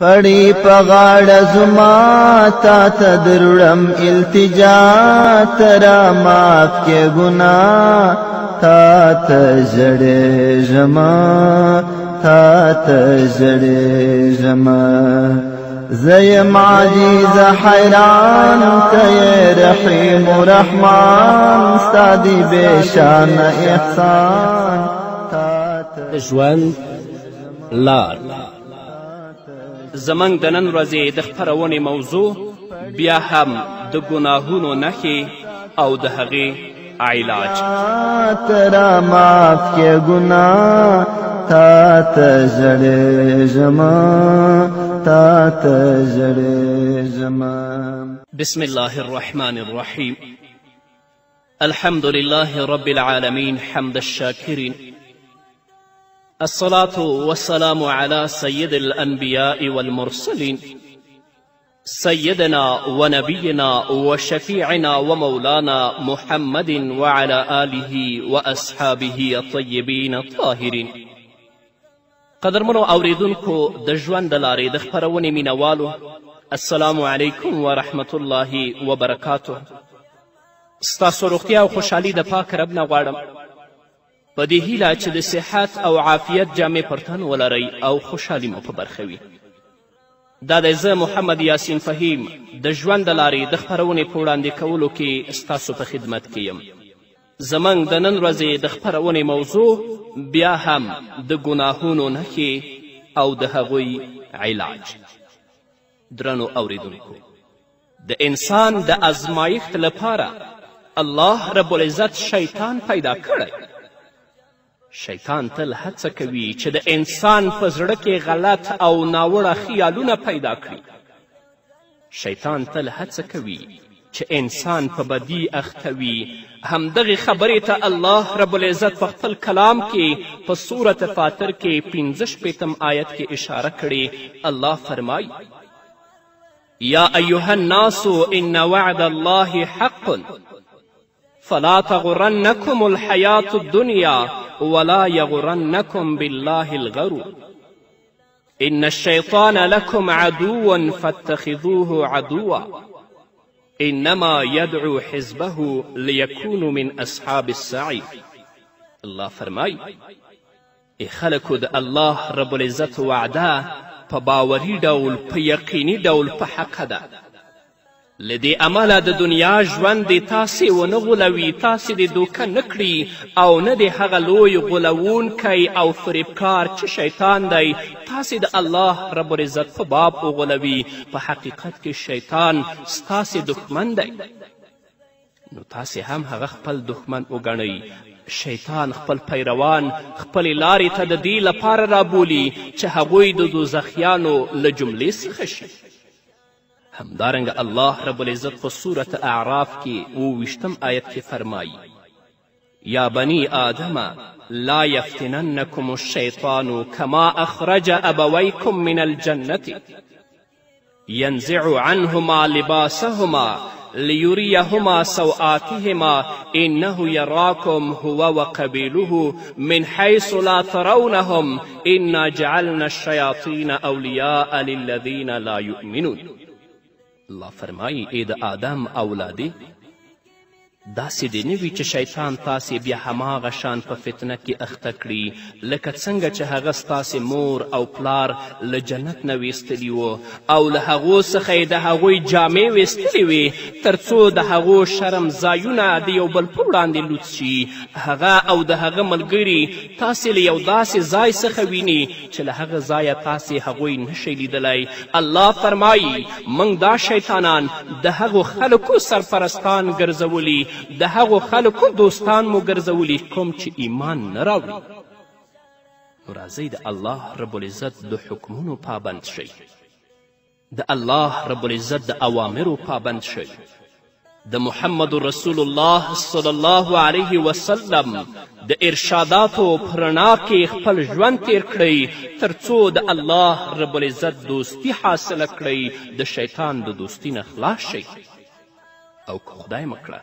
پړی په غاړه زما تا ته دروړم التجا ترا معاف کې ګناه تا ته ژړېږمه تا ته ژړېږمه زه یم عجیز حیران ته یې رحیم و رحمان ستا دی بېشانه احسان تا ته ژوند لار زمنګ د نن ورځې د خپرونې موضوع بیا هم د ګناهونو نښې او د هغې علاج ترا معاف کې ګناه تا ته ژړېږمه تا ته ژړېږمه بسم الله الرحمن الرحيم الحمد لله رب العالمين حمد الشاكرين الصلاة والسلام على سيد الأنبياء والمرسلين سيدنا ونبينا وشفيعنا ومولانا محمد وعلى آله وأصحابه الطيبين الطاهرين قدرمنو اوریدونکو د ژوند د لارې د خپرونې مینوالو السلام علیکم ورحمة الله وبرکاته ستاسو روغتیا او خوشحالي د پاک رب نه غواړم په دې هیله چې د صحت او عافیت جامې پر تن ولرئ او خوشحالي مو په برخه وي دا دی زه محمد یاسین فهیم د ژوند د لارې د خپرونې په وړاندې کولو کې ستاسو په خدمت کې یم زموږ د نن ورځې د خپرونې موضوع بیا هم د ګناهونو نښې او د هغوی علاج درنو اوریدونکو د انسان د ازمایښت لپاره الله رب العزت شیطان پیدا کړی شیطان تل هڅه کوي چې د انسان په زړه کې غلط او ناوړه خیالونه پیدا کړي شیطان تل هڅه کوي چې انسان په بدی اخته وي همدغې خبرې ته الله رب العزت په خپل کلام کې په سورت فاطر کې 15 آیت کې اشاره کړې الله فرمایي یا ایها الناس ان وعد الله حق فلا تغرنکم الحیاة الدنیا ولا يغرنكم بالله الغرور إن الشيطان لكم عدو فاتخذوه عدوا إنما يدعو حزبه ليكونوا من أصحاب السعير الله فرمای ای خلکو د الله رب العزت وعده په باوري ډول په یقیني ډول په حقه ده له دې امله د دنیا ژوند دې تاسې ونه غولوي تاسې دې دوکه نه کړي او نه د هغه لوی غولوونکی او فریبکار چې شیطان دی تاسې د الله رب العزت په باب وغولوي په حقیقت کې شیطان ستاسې دښمن دی نو تاسې هم هغه خپل دښمن وګڼئ شیطان خپل پیروان خپلې لارې ته د دې لپاره رابولي چې هغوی د دوزخیانو له جملې څخه شي همدارنګه الله رب العزت په صورت اعراف کې 28 آیت کې فرمایي یا بنی آدم لا یفتننکم الشیطان کما اخرج ابویکم من الجنة ینزع عنهما لباسهما ليريهما سوآتهما إنه يراكم هو وقبيله من حيث لا ترونهم إنا جعلنا الشياطين أولياء للذين لا يؤمنون الله فرمایی ای د آدم اولادې داسې دې نه وي چې شیطان تاسې بیا هماغه شان په فتنه کې اخته کړي لکه څنګه چې هغه ستاسې مور او پلار له جنت نه ویستلي وو او له هغو څخه یې د هغوی جامې ویستلې وې تر څو د هغو شرم ځایونه د یو بل په وړاندې لوڅ شي هغه او د هغه ملګري تاسې له یو داسې ځای څخه ویني چې له هغه ځایه تاسې هغوی نشئ لیدلی الله فرمایي موږ دا شیطانان د هغو خلکو سرپرستان ګرځولي د هغو خلکو دوستان مو ګرځولي کوم چې ایمان نه راوړي نو راځئ د الله رب العزت د حکمونو پابند شئ د الله رب العزت د اوامرو پابند شئ د محمد رسول الله صلی الله علیه وسلم د ارشاداتو په رڼا کې خپل ژوند تیر کړئ تر څو د الله رب العزت دوستی حاصله کړئ د شیطان د دوستی نه خلاص شئ او که خدای مکړه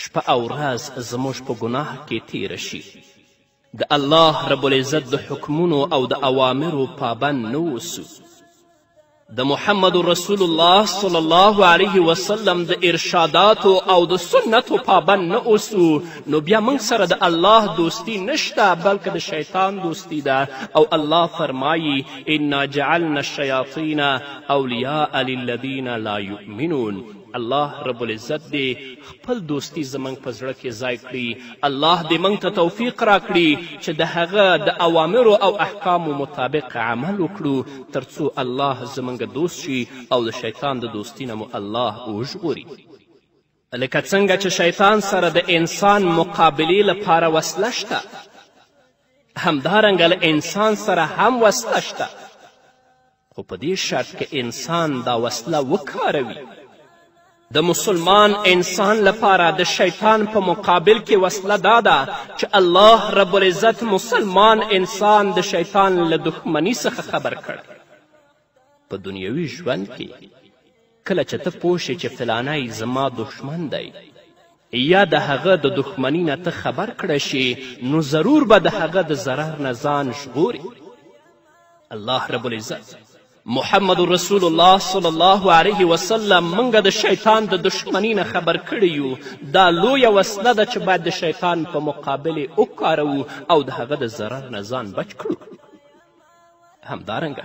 شپه او ورځ زموږ په ګناه کې تیره شي د الله رب العزت د حکمونو او د اوامرو پابند نه اوسو د محمد رسول الله صلی الله علیه وسلم د ارشاداتو او د سنتو پابند نه اوسو نو بیا موږ سره د الله دوستی نشته بلکې د شیطان دوستی ده. او الله فرمایي انا جعلنا الشیاطین اولیاء للذین لا یؤمنون. الله رب العزت دې خپل دوستی زموږ په زړه کې ځای کړي. الله دې موږ ته توفیق راکړي چې د هغه د اوامرو او احکامو مطابق عمل وکړو تر څو الله زموږ دوست شي او د شیطان د دوستی نه مو الله وژغوري. لکه څنګه چې شیطان سره د انسان مقابلې لپاره وسله شته همدارنګه له انسان سره هم وسله شته، خو په دې شرط کې انسان دا وسله وکاروي. د مسلمان انسان لپاره د شیطان په مقابل کې وسله دا ده چې الله رب العزت مسلمان انسان د شیطان له دښمني څخه خبر کړ. په دنیوي ژوند کې کله چې ته پوه شې چې فلانی زما دښمن دی یا د هغه د دښمني نه ته خبر کړی شي نو ضرور به د هغه د ضرر نه ځان ژغوري. الله رب العزت محمد رسول الله صلی الله علیه وسلم موږ د شیطان د دښمني نه خبر کړي یو. دا لویه وسله ده چې باید د شیطان په مقابل یې وکاروو او د هغه د ضرر نه ځان بچ کړو. همدارنګه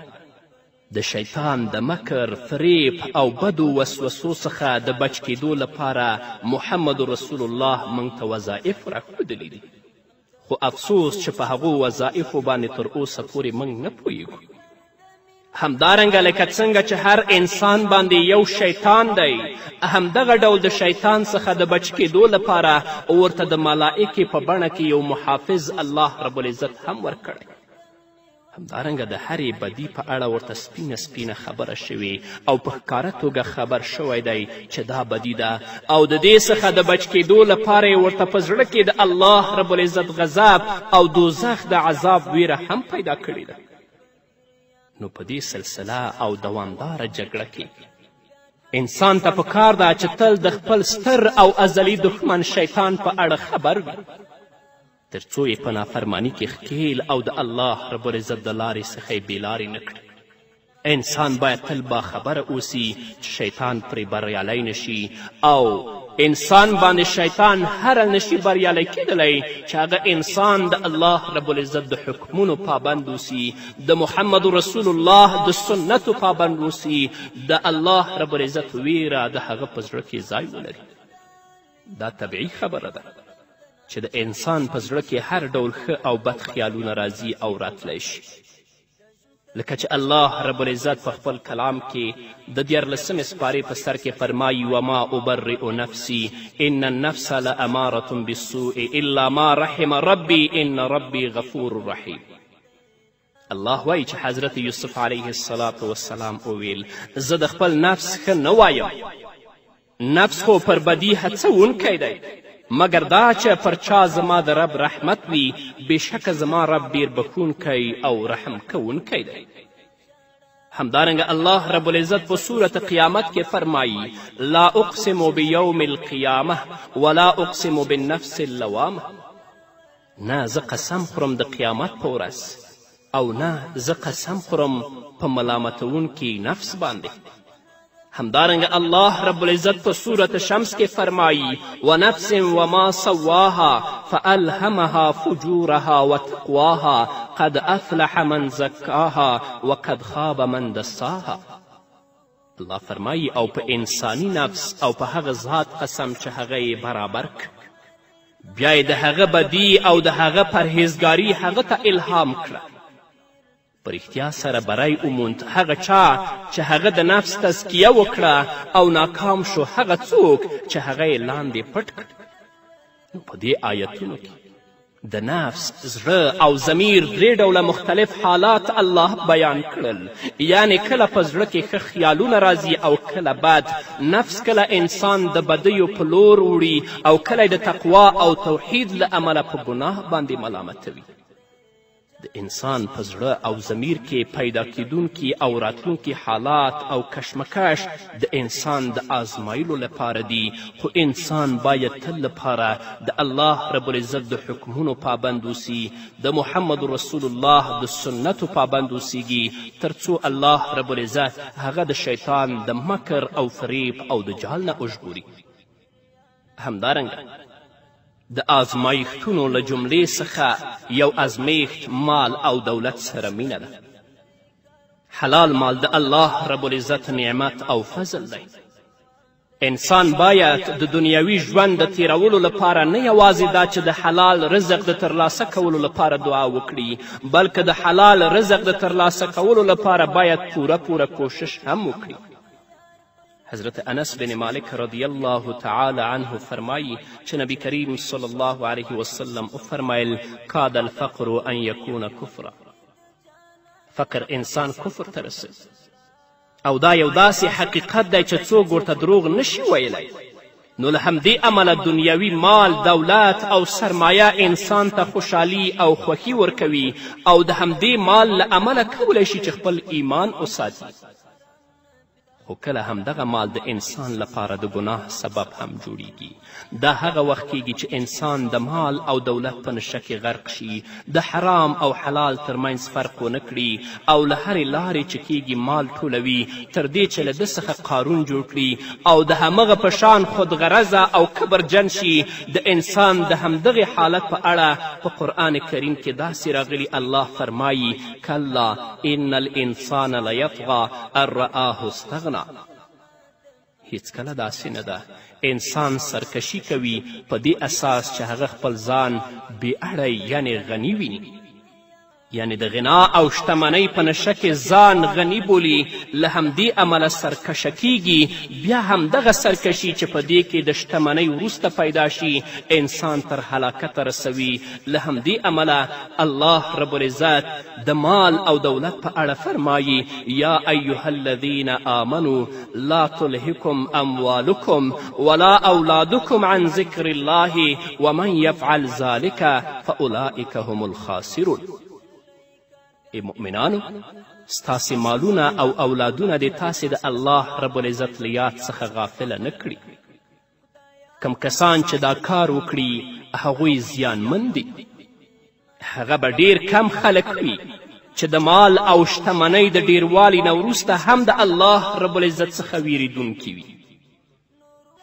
د شیطان د مکر، فریب او بدو وسوسو څخه د بچ کیدو لپاره محمد رسول الله موږ ته وظایف راښودلي دي، خو افسوس چې په هغو وظایفو باندې تر اوسه پورې موږ نه پوهیږو. همدارنګه لکه څنګه چې هر انسان باندې یو شیطان دی، همدغه ډول د شیطان څخه د بچ کیدو لپاره ورته د ملائکې په بڼه کې یو محافظ الله رب العزت هم ورکړی. همدارنګه د هرې بدي په اړه ورته سپینه سپینه خبره شوې او په ښکاره توګه خبر شوی دی چې دا بدي ده او د دې څخه د بچ کیدو لپاره یې ورته په زړه کې د الله رب العزت غضب او دوزخ د عذاب ویره هم پیدا کړې ده. نو په دې سلسله او دوامداره جګړه کې انسان ته پکار ده چې تل د خپل ستر او ازلي دښمن شیطان په اړه خبر وي تر څو یې په نافرماني کې ښکیل او د الله رب العزت د لارې څخه یې بېلارې نه کړي. انسان باید تل باخبره اوسي چې شیطان پرې بریالی نشي او انسان باندې شیطان هره نشي بریالی کیدلی چې هغه انسان د الله رب العزت د حکمونو پابند اوسي، د محمد رسول الله د سنتو پابند اوسي، د الله رب العزت ویره د هغه په زړه کې ځای ولري. دا طبیعي خبره ده چې د انسان په زړه کې هر ډول ښه او بد خیالونه راځي او راتلی شي. لکه چې الله رب العزت په خپل کلام کې د 14 سپارې په سر کې فرمایي وما ابرئ نفسي ان النفس لامارة بالسوء الا ما رحم ربي ان ربي غفور رحیم. الله وایي چې حضرت یوسف علیه السلام وویل زه د خپل نفس ښه نه وایم، نفس خو پر بدي هڅونکی دی، مګر دا چې پر چا زما د رب رحمت وي بېشکه زما رب ډیر بخونکی او رحم کوونکی دی. همدارنګه الله رب العزت په صورت قیامت کې فرمایي لا اقسم بیوم القیامه ولا اقسم بالنفس اللوامه. نه زه قسم خورم د قیامت په ورځ او نه زه قسم خورم په ملامتونکي نفس باندې. همدارنګه الله رب العزت په صورت شمس کې فرمایي ونفس وما سواها فالهمها فجورها وتقواها قد افلح من زکاها وقد خاب من دساها. الله فرمایي او په انساني نفس او په هغه ذات قسم چې هغه یې برابر کړ، بیا یې د هغه بدي او د هغه پرهیزګاري هغه ته الهام کړه. په رښتیا سره بری وموند هغه چا چې هغه د نفس تزکیه وکړه او ناکام شو هغه څوک چې هغه یې لاندې پټ کړ. نو په دې آیتونو کې د نفس، زړه او ضمیر 3 ډوله مختلف حالات الله بیان کړل. یعنی کله په زړه کې ښه خیالونه راځي او کله بد. نفس کله انسان د بدیو په لور وړي او کله د تقوا او توحید له امله په ګناه باندې ملامتوي. د انسان په زړه او ضمیر کې پیدا کیدونکي او راتلونکي حالات او کشمکش د انسان د آزمایلو لپاره دي، خو انسان باید تل لپاره د الله رب العزت د حکمونو پابند اوسي، د محمد رسول الله د سنتو پابند اوسیږي، تر څو الله رب العزت هغه د شیطان د مکر او فریب او د جال نه وژغوري. همدارنګه د آزمایښتونو له جملې څخه یو ازمیښت مال او دولت سره مینه ده. حلال مال د الله رب العزت نعمت او فضل دی. انسان باید د دنیوي ژوند د تیرولو لپاره نه یوازې دا چې د حلال رزق د ترلاسه کولو لپاره دعا وکړي، بلکې د حلال رزق د ترلاسه کولو لپاره باید پوره کوشش هم وکړي. حضرت انس بن مالک رضی الله تعالی عنه فرمایی چې نبی کریم صلی الله علیه وسلم وفرمایل کاد الفقر ان یکون کفرا. فقر انسان کفر ته رسوي، او دا یو داسې حقیقت دی چې څوک ورته دروغ نشي ویلی. نو له همدې امله دنیوي مال، دولت او سرمایه انسان ته خوشحالي او خوښي ورکوي، او د همدې مال له امله کولی شي چې خپل ایمان وساتي. خو کله همدغه مال د انسان لپاره د ګناه سبب هم جوړیږي. دا هغه وخت کیږي چې انسان د مال او دولت په نشه کې غرق شي، د حرام او حلال ترمنځ فرق ونه کړي، او له هرې لارې چې کیږي مال ټولوي، تر دې چې له ده څخه قارون جوړ کړي او د همغه په شان خودغرضه او کبرجن شي. د انسان د همدغې حالت په اړه په قرآن کریم کې داسې راغلي، الله فرمایي کلا ان الانسان لیطغى ان رآه استغنى. هیڅکله داسې نه ده. انسان سرکشي کوي په دې اساس چې هغه خپل ځان بې اړی یعنی غني ویني، یعنی د غنا او شتمنۍ په نشه کې ځان غني بولي. له همدې امله سرکشه کیږي. بیا همدغه سرکشي چې په دې کې د شتمنۍ وروسته پیدا شي انسان تر هلاکته رسوي. له همدې امله الله رب العزت د مال او دولت په اړه فرمایي یا ایها الذین آمنوا لا تلهکم اموالکم ولا اولادکم عن ذکر الله ومن یفعل ذلک فاولئک هم الخاسرون. ای مؤمنانو، ستاسې مالونه او اولادونه دې تاسې د الله رب العزت له یاد څخه غافله نه کړي. کم کسان چې دا کار وکړي هغوی زیانمن دي. هغه به ډیر کم خلک وي چې د مال او شتمنۍ د ډیروالي نه وروسته هم د الله رب العزت څخه ویریدونکي وي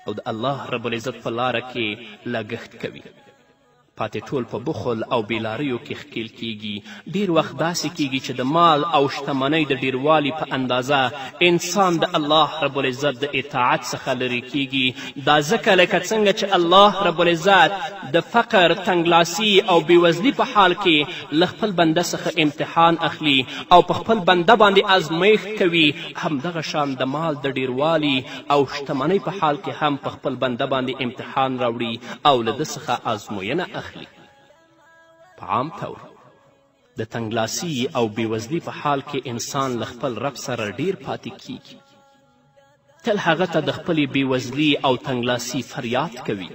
او د الله رب العزت په لاره کې لګښت کوي. پاتې ټول په بخل او بیلاریو کې ښکیل کیږي. ډیر وخت داسې کیږي چې د مال او شتمنۍ د ډیروالي په اندازه انسان د الله رب العزت د اطاعت څخه لرې کیږي. دا ځکه لکه څنګه چې الله رب العزت د فقر، تنګلاسي او بېوزلي په حال کې له خپل بنده څخه امتحان اخلي او په خپل بنده باندې ازمایښت کوي، همدغه شان د مال د ډیروالي او شتمنۍ په حال کې هم په خپل بنده باندې امتحان راوړي او له ده څخه ازموینه اخلي. په عام طور د تنګلاسي او بېوزلي په حال کې انسان له خپل رب سره ډیر پاتې کیږي. تل هغه ته د خپلې بېوزلي او تنګلاسي فریاد کوي.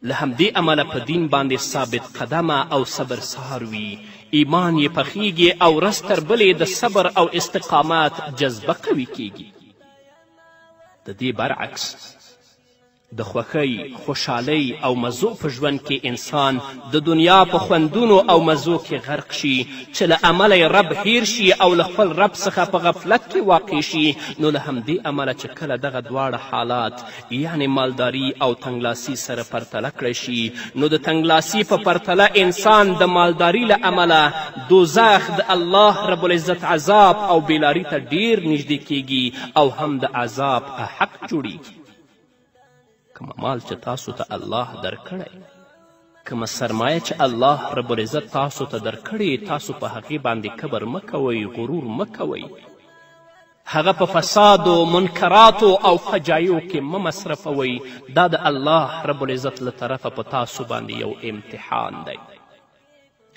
له همدې امله په دین باندې ثابت قدمه او صبرسار وي. ایمان یې پخیږي او ورځ تر بلې د صبر او استقامت جذبه قوي کیږي. د دې برعکس د خوښۍ، خوشحالۍ او مزو په ژوند کې انسان د دنیا په خوندونو او مزو کې غرق شي چې له امله یې رب هیر شي او له خپل رب څخه په غفلت کې واقع شي. نو له همدې امله چې کله دغه دواړه حالات یعنی مالداري او تنګلاسي سره پرتله کړی شي، نو د تنګلاسي په پرتله انسان د مالداري له امله دوزخ، د الله رب العزت عذاب او بیلاري ته ډیر نږدې کیږي او هم د عذاب حق جوړیږي. کومه مال چې تاسو ته الله درکړی، کومه سرمایه چې الله رب العزت تاسو ته درکړې، تاسو په هغې باندې کبر مه کوئ، غرور مه کوئ. هغه په فسادو، منکراتو او فجایعو کې مه مصرفوئ. دا د الله رب العزت له طرفه په تاسو باندې یو امتحان دی.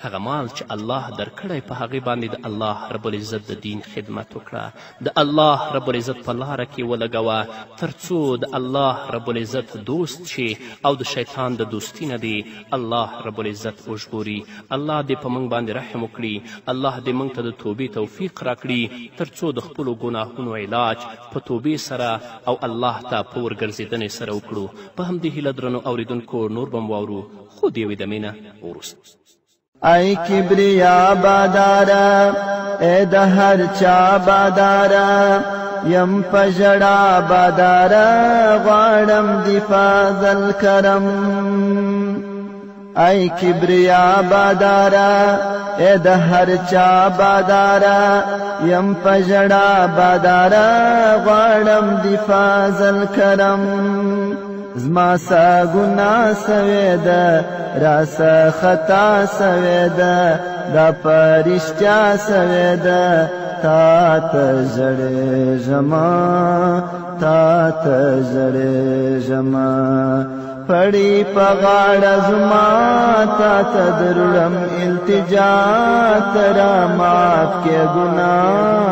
هغه مال چې الله درکړی په هغې باندې د الله رب العزت د دین خدمت وکړه، د الله رب العزت په لاره کې ولګوه، تر څو د الله رب العزت دوست شي او د شیطان د دوستي نه دی الله رب العزت وژغوري. الله دې په موږ باندې رحم وکړي، الله دې موږ ته د توبې توفیق راکړي تر څو د خپلو ګناهونو علاج په توبې سره او الله ته په ورګرځېدنې سره وکړو. په همدې هیله درنو اوریدونکو نور به م واورو، خو د یوې دمې نه وروسته. ای کبریا بادارا اے د هر چا بادارا یم پژړا بادارا غواړم دی فضل کرم. ای کبریا بادارا اے د هر چا بادارا یم پژړا بادارا غواړم دی فضل کرم. زما سا گناه سوی ده راسا خطا سوی ده دا پرشتیا سوی ده تا ته ژړېږمه تا ته ژړېږمه پړی په غاړه زما تا ته دروړم التجا ته را معاف کې ګناه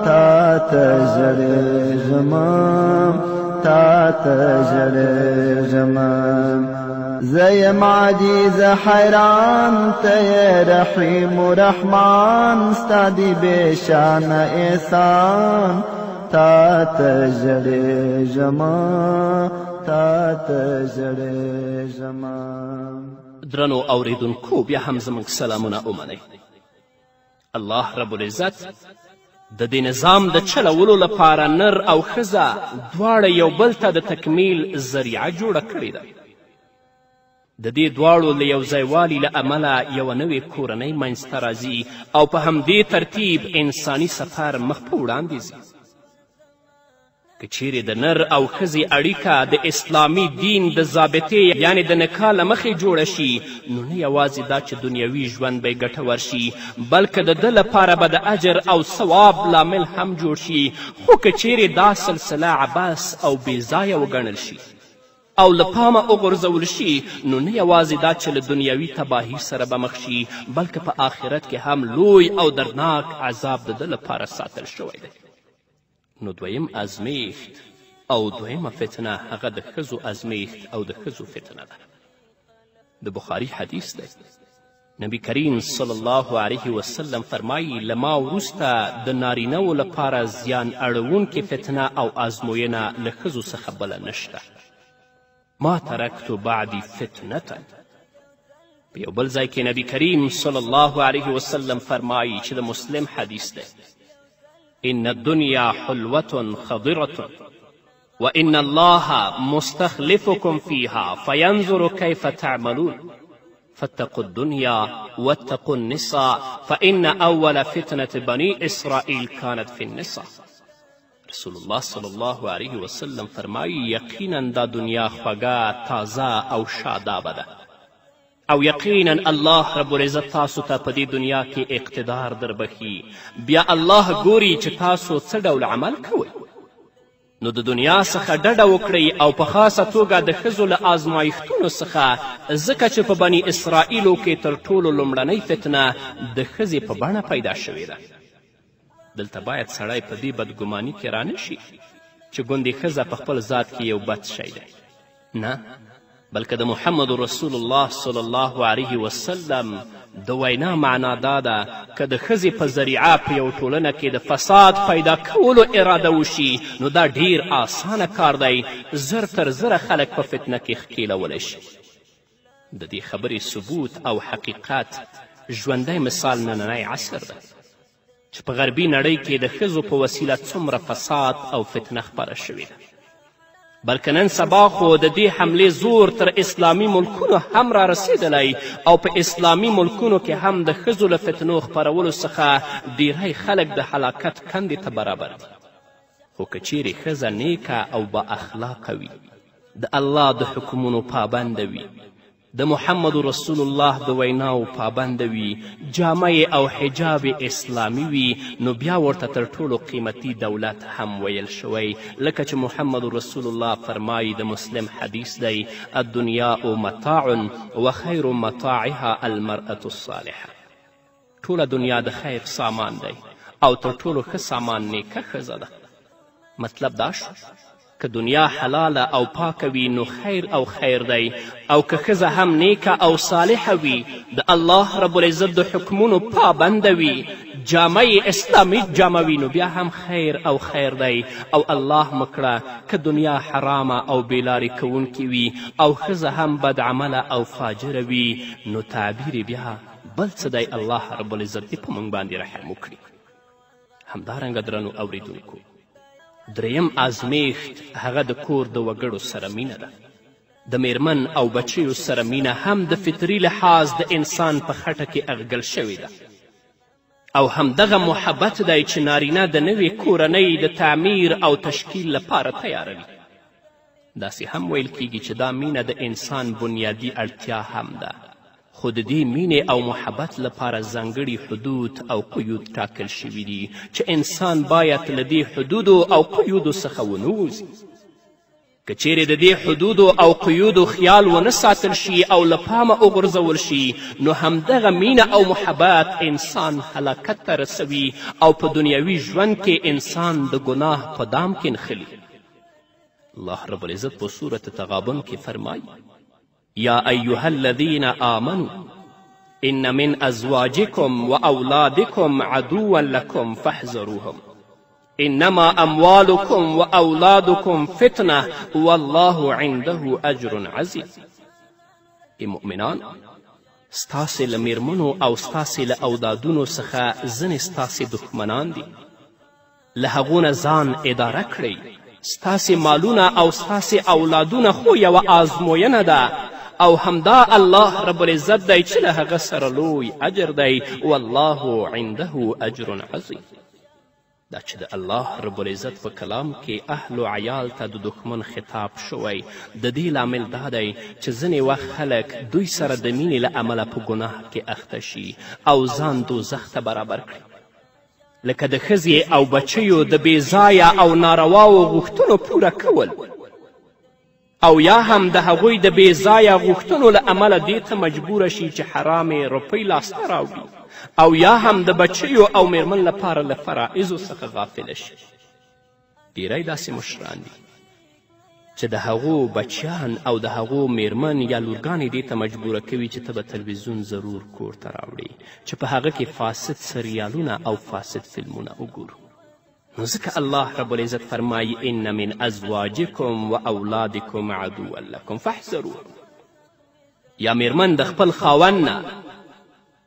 تا ته ژړېږمه تا ته ژړېږمه. زه یم عاجز حیران ته یې رحیم و رحمان ستا دی بېشانه احسان تا ته ژړېږمه تا ته ژړېږمه. درنو اوریدونکو بیا هم زموږ سلامونه ومنئ. الله رب العزت د دې نظام د چلولو لپاره نر او ښځه دواړه یو بل ته د تکمیل ذریعه جوړه کړې ده. د دې دواړو له یو ځایوالي له امله یوه نوې کورنۍ منځته راځي او په همدې ترتیب انساني سفر مخ په وړاندې ځي. که چیرې د نر او ښځې اړیکه د اسلامي دین د ضابطې یعنې د نکاح له مخې جوړه شي، نو نه یوازې دا چې دنیوي ژوند به یې ګټور شي بلکې د ده لپاره به د اجر او ثواب لامل هم جوړ شي. خو که چیرې دا سلسله عبث او بېځایه وګڼل شي او له پامه وغورځول شي، نو نه یوازې دا چې له دنیوي تباهي سره به مخ شي بلکې په آخرت کې هم لوی او دردناک عذاب د ده لپاره ساتل شوی دی. نو دویم ازمیښت او دویمه فتنه هغه د ښځو ازمیښت او د ښځو فتنه ده. د بخاري حدیث دی، نبی کریم صلی الله علیه وسلم فرمایي له ما وروسته د نارینهو لپاره زیان اړوونکې فتنه او ازموینه له ښځو څخه بله نشته. ما ترکت بعدی فتنة. په یو بل ځای کې نبی کریم صلی الله علیه وسلم فرمایي چې د مسلم حدیث دی، إن الدنيا حلوة خضرة وإن الله مستخلفكم فيها فينظر كيف تعملون فاتقوا الدنيا واتقوا النساء فإن أول فتنة بني إسرائيل كانت في النساء. رسول الله صلی الله علیه وسلم فرمایي یقینا دا دنیا خوږه تازه او شادابه ده او یقینا الله رب العزت تاسو ته په دې دنیا کې اقتدار دربخي. بیا الله ګوري چې تاسو څه ډول عمل کوئ. نو د دنیا څخه ډډه وکړئ او په خاصه توګه د ښځو له آزمایښتونو څخه، ځکه چې په بني اسرائیلو کې تر ټولو لومړنۍ فتنه د ښځې په بڼه پیدا شوې ده. دلته باید سړی په دې بدګماني کې رانه شي چې ګوندې ښځه په خپل ذات کې یو بد شی دی. نه، بلکې د محمد رسول الله صلی الله علیه وسلم د وینا معنا دا ده که د ښځې په ذریعه په یو ټولنه کې د فساد پیدا کولو اراده وشي، نو دا ډیر آسانه کار دی. زر تر زره خلک په فتنه کې ښکیلولی شي. د دې خبرې ثبوت او حقیقت ژوندی مثال نننی عصر ده چې په غربي نړۍ کې د ښځو په وسیله څومره فساد او فتنه خپره شوې ده. بلکې نن سبا خو د دې حملې زور تر اسلامي ملکونو هم را رسېدلی او په اسلامي ملکونو کې هم د ښځو له فتنو خپرولو څخه ډیری خلک د هلاکت کندې ته برابر دي. خو که چیرې ښځه نیکه او با اخلاقه وي، د الله د حکمونو پابنده وي، د محمد رسول الله د ویناو پابنده وي، جامه او حجاب اسلامي وي، نو بیا ورته تر ټولو قیمتي دولت هم ویل شوی. لکه چې محمد رسول الله فرمایي، د مسلم حدیث دی، الدنیا متاع و خیر متاعها المرأة الصالحه. ټوله دنیا د خیر سامان دی او تر ټولو ښه سامان نیکه ښځه ده. مطلب دا شو که دنیا حلاله او پاکه وي نو خیر او خیر دی، او که ښځه هم نیکه او صالحه وي، د الله رب العزت د حکمونو پابنده وي، جامه یې اسلامي جامه وي، نو بیا هم خیر او خیر دی. او الله مکړه که دنیا حرامه او بېلارې کوونکې وي او ښځه هم بدعمله او فاجره وي، نو تعبیر بیا بل څه دی. الله رب العزت دې په موږ باندې رحم وکړي. همدارنګه درنو اوریدونکو، دریم ازمیښت هغه د کور د وګړو سره مینه ده. د میرمن او بچیو سره مینه هم د فطري لحاظ د انسان په خټه کې اغږل شوې ده، او همدغه محبت دی چې نارینه د نوې کورنۍ د تعمیر او تشکیل لپاره تیاروي. داسې هم ویل کیږي چې دا مینه د انسان بنیادی اړتیا هم ده، خو د دې مینې او محبت لپاره ځانګړي حدود او قیود ټاکل شوي دي چې انسان باید له دې حدودو او قیودو څخه ونه وځي. که چیرې د دې حدودو او قیودو خیال ونه ساتل شي او له پامه وغورځول شي، نو همدغه مینه او محبت انسان هلاکت ته رسوي او په دنیوي ژوند کې انسان د ګناه په دام کې نښلي. الله رب العزت په سورة تغابن کې فرمایي: یا ایها الذین آمنوا ان من ازواجکم و اولادکم عدوا لکم فاحذروهم انما اموالکم و اولادکم فتنه والله عنده اجر عظیم. ای مؤمنان، ستاسې له میرمنو او ستاسې له اولادونو څخه ځینې ستاسې دښمنان دي، له هغو نه ځان اداره کړئ. ستاسې مالونه او ستاسې اولادونه خو یوه آزموینه ده، او همدا الله رب العزت دی چې له هغه سره لوی اجر دی. والله عنده اجر عظیم. دا چې د الله رب العزت په کلام کې اهل و عیال ته د دښمن خطاب شوی، د دې لامل دا دی چې ځینې وخت خلک دوی سره د مینې له امله په ګناه کې اخته شي او ځان دوزخ ته برابر کړي، لکه د ښځې او بچیو د بېځایه او نارواو غوښتنو پوره کول، او یا هم د هغوی د بېځایه غوښتنو له امله دې ته مجبوره شي چې حرامې روپۍ لاسته راوړي، او یا هم د بچیو او میرمن لپاره له فرائضو څخه غافله شي. ډیری داسې مشران دي چې د هغو بچیان او د هغو میرمن یا لورګانې دې ته مجبوره کوي چې ته به تلویزیون ضرور کور ته راوړي چې په هغه کې فاسد سریالونه او فاسد فلمونه وګورو. نو ځکه الله رب العزت فرمایي: ان من ازواجکم و اولادکم عدوا لکم فاحذروهم. یا میرمن د خپل خاوند نه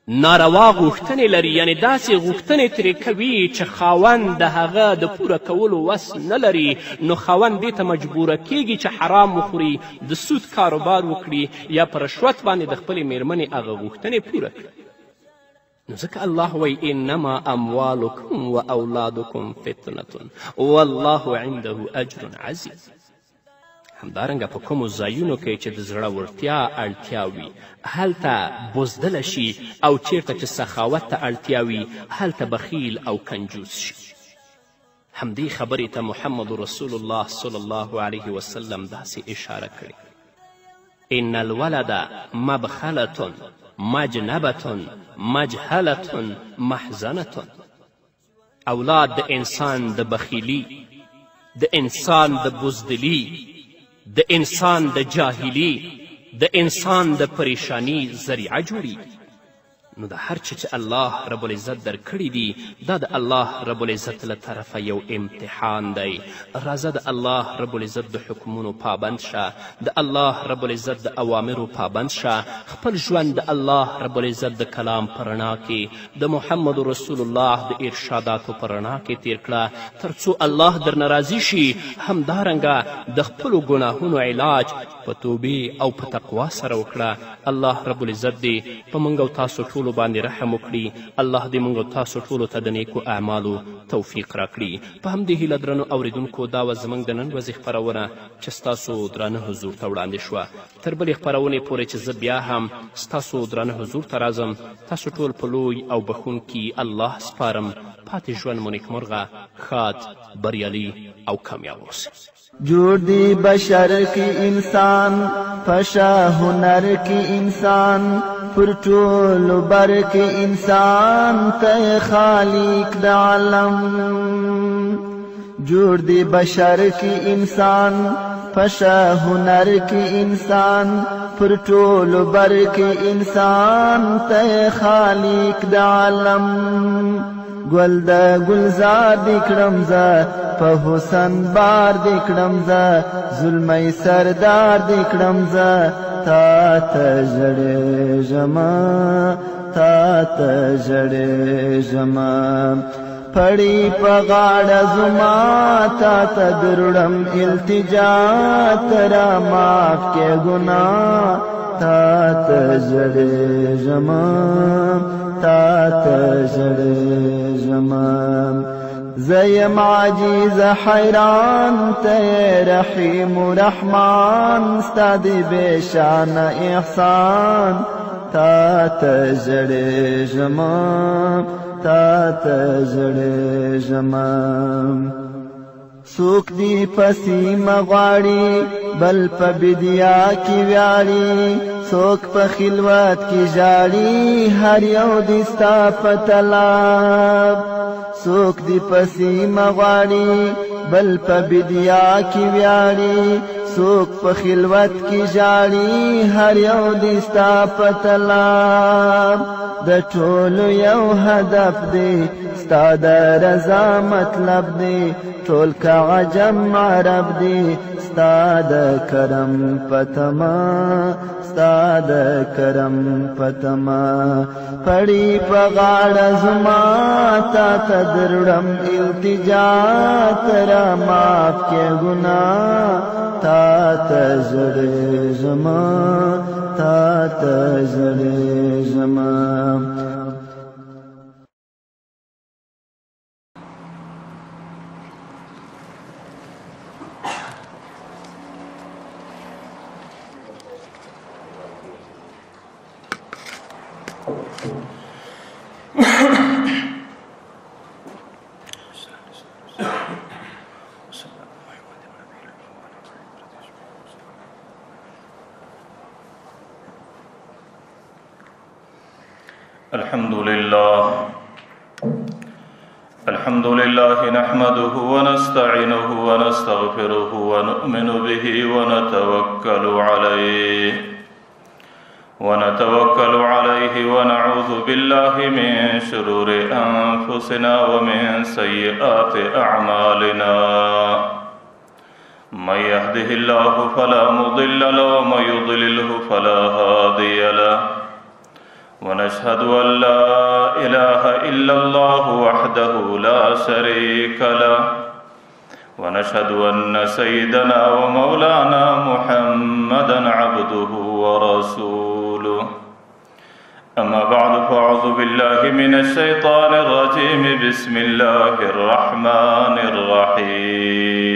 ناروا غوښتنې لري، یعنې داسې غوښتنې ترې کوي چې خاوند د هغه د پوره کولو وس نه لري، نو خاوند دې ته مجبوره کیږي چې حرام وخوري، د سود کاروبار وکړي، یا په رشوت باندې د خپلې میرمنې هغه غوښتنې پوره کړي. نو ځکه الله وی: انما اموالکم و اولادکم فتنة والله عنده اجر عظیم. همدارنګه په کومو ځایونو کې چې د زړورتیا اړتیا وي هلته بزدله شي، او چیرته چې سخاوت ته اړتیا وي هلته بخیل او کنجوس شي. همدې خبرې ته محمد رسول الله صلی الله علیه وسلم داسې اشاره کړې: ان الولد مبخلة مجنبة مجهلة محزنة. اولاد د انسان د بخیلی، د انسان د بزدلی، د انسان د جاهلی، د انسان د پریشانی ذریعه جوړیږي. نو د هر څه چې الله رب العزت درکړي دي دا د الله رب العزت له طرفه یو امتحان دی. راځه د الله رب العزت د حکمونو پابند شه، د الله رب العزت د اوامرو پابند شه، خپل ژوند د الله رب العزت د کلام په رڼا کې، د محمد رسول الله د ارشاداتو په رڼا کې تیر کړه تر څو الله درنه راضي شي. همدارنګه د خپلو ګناهونو علاج په توبې او په تقوا سره وکړه. الله رب العزت دې په موږ او تاسو ټولو باندې رحم وکړي. الله دې موږ او تاسو ټولو ته د نیکو اعمالو توفیق راکړي. په همدې هیله درنو اوریدونکو دا وه زموږ د نن ورځې خپرونه چې ستاسو درانه حضور ته وړاندې شوه. تر بلې خپرونې پورې چې زه بیا هم ستاسو درانه حضور ته راځم، تاسو ټول په لوی او بخونکي الله سپارم. پاتې ژوند مو نیکمرغه، ښاد، بریالي او کامیاب اوسئ. جوړ دی بشر کی انسان، پشا هنر کی انسان، پر ټولو بر کې انسان ته خالق د عالم جوړ دی بشر کې انسان پشا هنر کې انسان پر ټولو بر کې انسان ته خالق د عالم ګل د ګلزار دی کړم زه په حسن بار دی کړم زه ظلمي سردار دی کړم زه تا ته ژړېږمه تا ته ژړېږمه پړی په غاړه زما تا ته دروړم التجا ترا معاف کې ګناه تا ته ژړېږمه تا ته ژړېږمه زه یم عاجز حیران ته رحیم رحمان ستا د بېشانه احسان تا ته ژړېږمه تا ته ژړېږمه څوک دی پسې مغواړي بل په بدیا کې ویاړي څوک په خلوت کې ژاړي هر یو دی ستا په طلب څوک دی پسې مغواړي بل په بدیا کې ویاړي څوک په خلوت کې ژاړي هر یو دی ستا په طلب د ټولو یو هدف دی ستا د رضا مطلب دی ټول که عجم عرب دی ستا د کرم پتما ستا د کرم پتما پړی په غاړه زما تا ته دروړم التجا ترا معاف کې ګناه تا ته ژړېږمه تا ته ژړېږمه الحمد لله نحمده ونستعينه ونستغفره ونؤمن به ونتوكل عليه ونعوذ بالله من شرور أنفسنا ومن سيئات أعمالنا من يهده الله فلا مضل له ومن يضلله فلا هادي له ونشهد أن لا إله إلا الله وحده لا شريك له ونشهد أن سيدنا ومولانا محمدا عبده ورسوله أما بعد فأعوذ بالله من الشيطان الرجيم بسم الله الرحمن الرحيم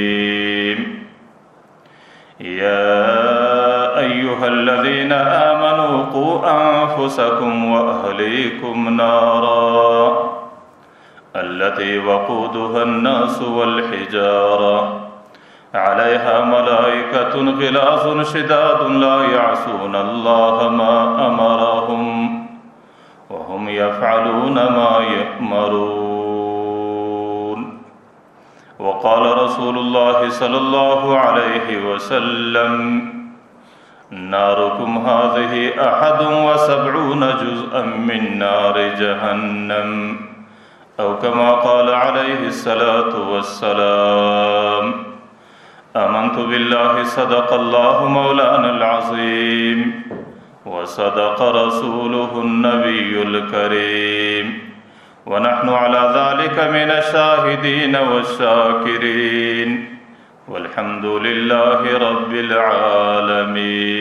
يا أيها الذين آمنوا قوا أنفسكم وأهليكم نارا التي وقودها الناس والحجارة عليها ملائكة غلاظ شداد لا يعصون الله ما أمرهم وهم يفعلون ما يؤمرون وقال رسول الله صلى الله عليه وسلم ناركم هذه 71 جزءا من نار جهنم أو كما قال عليه الصلاة والسلام آمنت بالله صدق الله مولانا العظيم وصدق رسوله النبي الكريم ونحن على ذلك من الشاهدين والشاكرين والحمد لله رب العالمين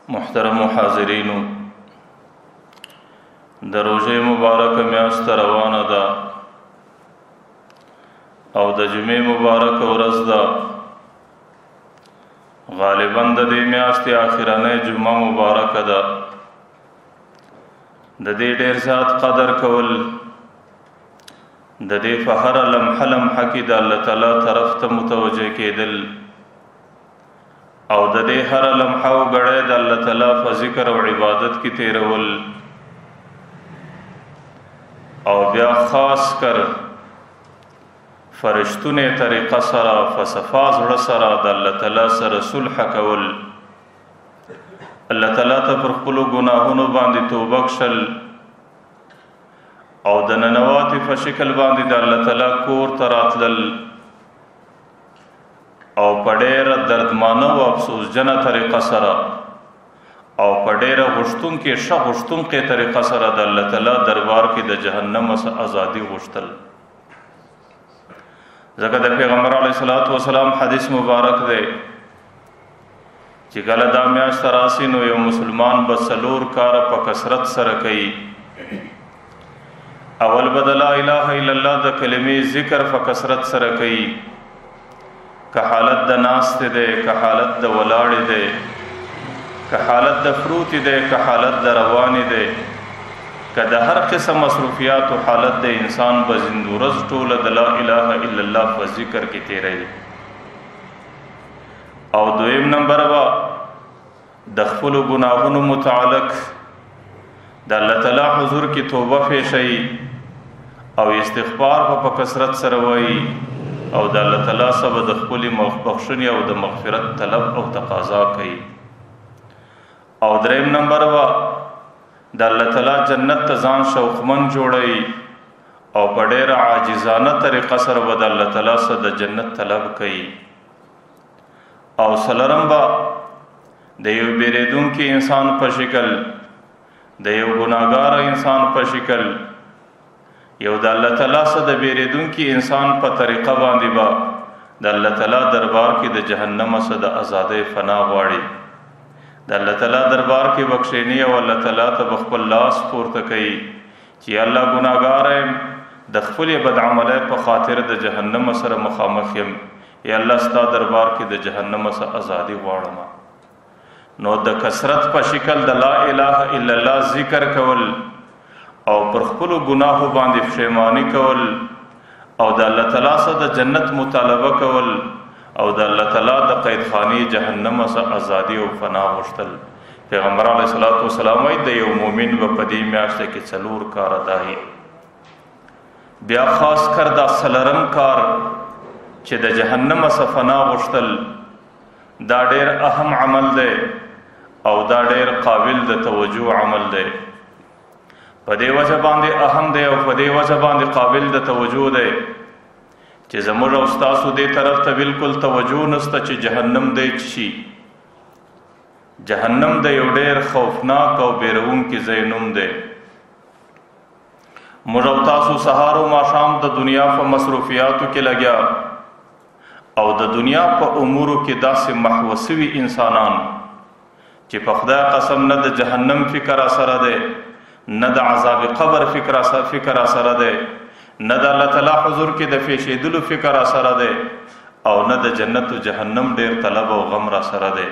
محترم حاضرین د روژې مبارکه میاشت روانه ده او د جمعې مبارکه ورځ ده غالبا د دې میاشتې آخرنۍ جمعه مبارکه ده د دې ډېر زیات قدر کول د دې په هره لمحه لمحه کې د الله تعالی طرف ته متوجه کېدل او د دې هره لمحه او ګړی د الله تعالی په ذکر او عبادت کې تیرول او بیا خاص کر فرشتونه طریقه سره فصفا زړه سره د الله تعالی سره صلح کول، الله تعالی ته پر خپلو ګناهونو باندې توبه کشل او د ننواتې په شکل باندې د الله تعالی کور ته راتلل او په ډېره دردمانه او افسوسجنه طریقه سره او په ډېره غوښتونکې ښه غوښتونکې طریقه سره د الله تعالی دربار کې د جهنم ازادي غوښتل. ځکه د پیغمبر علیه الصلاۃ والسلام حدیث مبارک دی چې کله دا میاشت راسي نو یو مسلمان به 4 کاره په کثرت سره کوي. اول به د لا اله الا الله د کلمې ذکر په کثرت سره کوي، که حالت د ناست دی، که حالت د ولاړ دی، که حالت د فروت دی، که حالت د روان دی، که د هر قسم مصروفیات او حالت د انسان به زندورز ټوله د لا اله الا الله په ذکر کې تیری. او دویم نمبر به د خپلو ګناهونو متعلق د الله تعالی حضور کې توبه پیښوي او استغفار په کثرت سره وایي او د الله تعالی سره د خپلې بخښنې او د مغفرت طلب او تقاضا کوي. او دریم نمبر به د الله تعالی جنت ته ځان شوقمن جوړوي او په ډېره عاجزانه طریقه سره به د الله تعالی سره د جنت طلب کوي. او څلورم به د یو بیریدونکي انسان په شکل، د یو ګناهګار انسان په شکل، یو د الله تعالی څخه د بیریدونکي انسان په طریقه باندې به د الله تعالی دربار کې د جهنم څخه د ازادۍ فنا غواړي، د الله تعالی دربار کې بخښنی او الله تعالی ته خپل لاس پورته کوي چې الله ګناهګار یم، د خپل بد عمله په خاطر د جهنم سره مخامخ یم، یا الله ستا دربار کې د جهنم څخه ازادي غواړم. نو د کثرت په شکل د لا اله الا الله ذکر کول او پر خپل ګناهو باندې پښیمانی کول او د الله تعالی سره د جنت مطالبه کول او د الله تعالی د قیدخانه جهنم څخه ازادي او فنا غوښتل. پیغمبر علیه الصلاۃ والسلام وايي د یو مؤمن په دې میاشت کې 4 کار دای. بیا خاص کر دا سلرم کار چې د جهنم څخه فنا غوښتل دا ډېر اهم عمل دی او دا ډېر قابل د توجه عمل دی. په دې وجه باندې اهم دی او په دې وجه باندې قابل د توجه دی چې زموږ او ستاسو دې طرف ته بالکل توجه نشته چې جهنم دی شي. جهنم د یو ډېر خوفناک او بیرونکي ځای نوم دی. موږ او تاسو سهار او ماښام د دنیا په مصروفیاتو کې لګیا او د دنیا په امورو کې داسې محو سوي انسانان چې په خدای قسم نه د جهنم فکر سره دی، نه د عذاب قبر فکر سره دی، نه د الله تعالی حضور کې د پیښېدلو فکر سره دی او نه د جنت او جهنم ډېر طلب او غم را سره دی.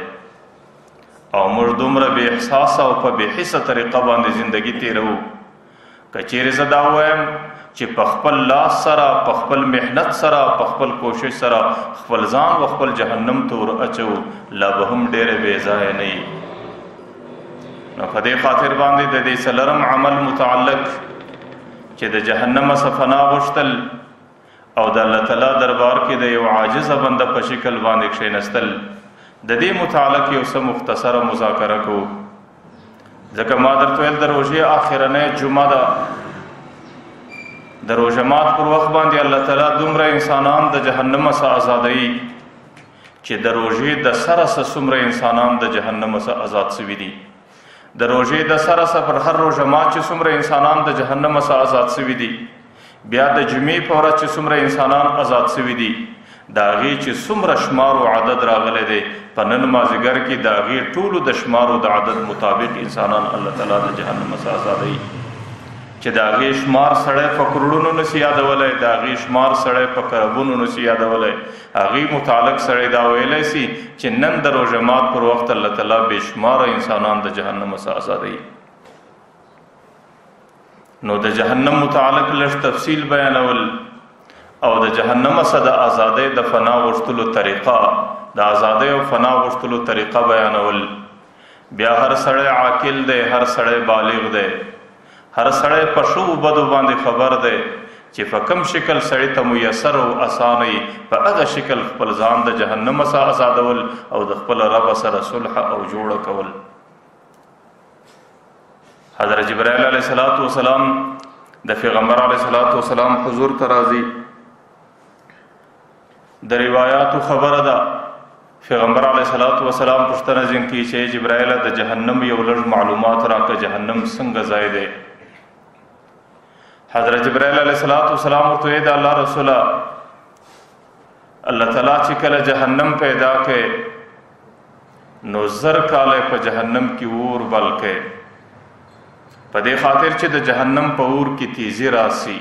او موږ دومره بې احساسه او په بې حسه طریقه باندې زندگی تیرو. که چیرې زه دا ووایم چې په خپل لاس سره، په خپل محنت سره، په خپل کوشش سره خپل ځان و خپل جهنم ته ور اچو، لا به هم ډېره بې ځایه نه وي. نو په دې خاطر باندې د دې څلرم عمل متعلق چې د جهنم څخه فنا غوښتل او د الله تعالی دربار کې د یو عاجزه بنده په شکل باندې کښېنستل، د دې متعلق یو څه مختصره مذاکره کوو. ځکه ما درته ویل د روژې آخرنۍ جمعه ده. د روژه مات پر وخت باندې الله تعالی دومره انسانان د جهنم څخه ازادوي چې د روژې د سره څومره انسانان د جهنم څخه آزاد شوي دي. د روژې د سره پر هر روژه مات چې څومره انسانان د جهنم څخه آزاد شوي دي، بیا د جمعې په ورځ چې څومره انسانان آزاد شوي دي، د هغې چې څومره شمار او عدد راغلی دی په نن مازدیګر کې د هغې ټولو د شمار او د عدد مطابق انسانان الله تعالی د جهنم څخه آزادوي چې د هغې شمار سړی په کروڑونو نشي یادولی، د هغې شمار سړی په کربونو نشي یادولی. هغې متعلق سړی دا ویلی سي چې نن د روژه مات پر وخت الله تعالی بې شماره انسانان د جهنم څخه آزادوي. نو د جهنم متعلق لږ تفصیل بیانول او د جهنم څخه د ازادۍ د فنا غوښتلو طریقه د ازادۍ او فنا غوښتلو طریقه بیانول. بیا هر سړی عاقل دی، هر سړی بالغ دی، هر سړی په ښو بدو باندې خبر دی چې په کوم شکل سړی ته میسر او اسانه په هغه شکل خپل ځان د جهنم څخه آزادول او د خپل رب سره صلح او جوړه کول. حضرت جبرائیل علیه السلام د پیغمبر علیه السلام حضور ته راځي. د روایاتو خبره ده پیغمبر علیه السلام پوښتنه ځین کوي چې جبرائیل د جهنم یو لږ معلومات راکړه، جهنم څنګه ځای دی؟ حضرت جبرائیل علیه السلام ورته ویل د الله رسوله الله تعالی چې کله جهنم پیدا کړي نو زر کاله په جهنم کې اور بل کړي، په دې خاطر چې د جهنم په اور کې تیزی راسي.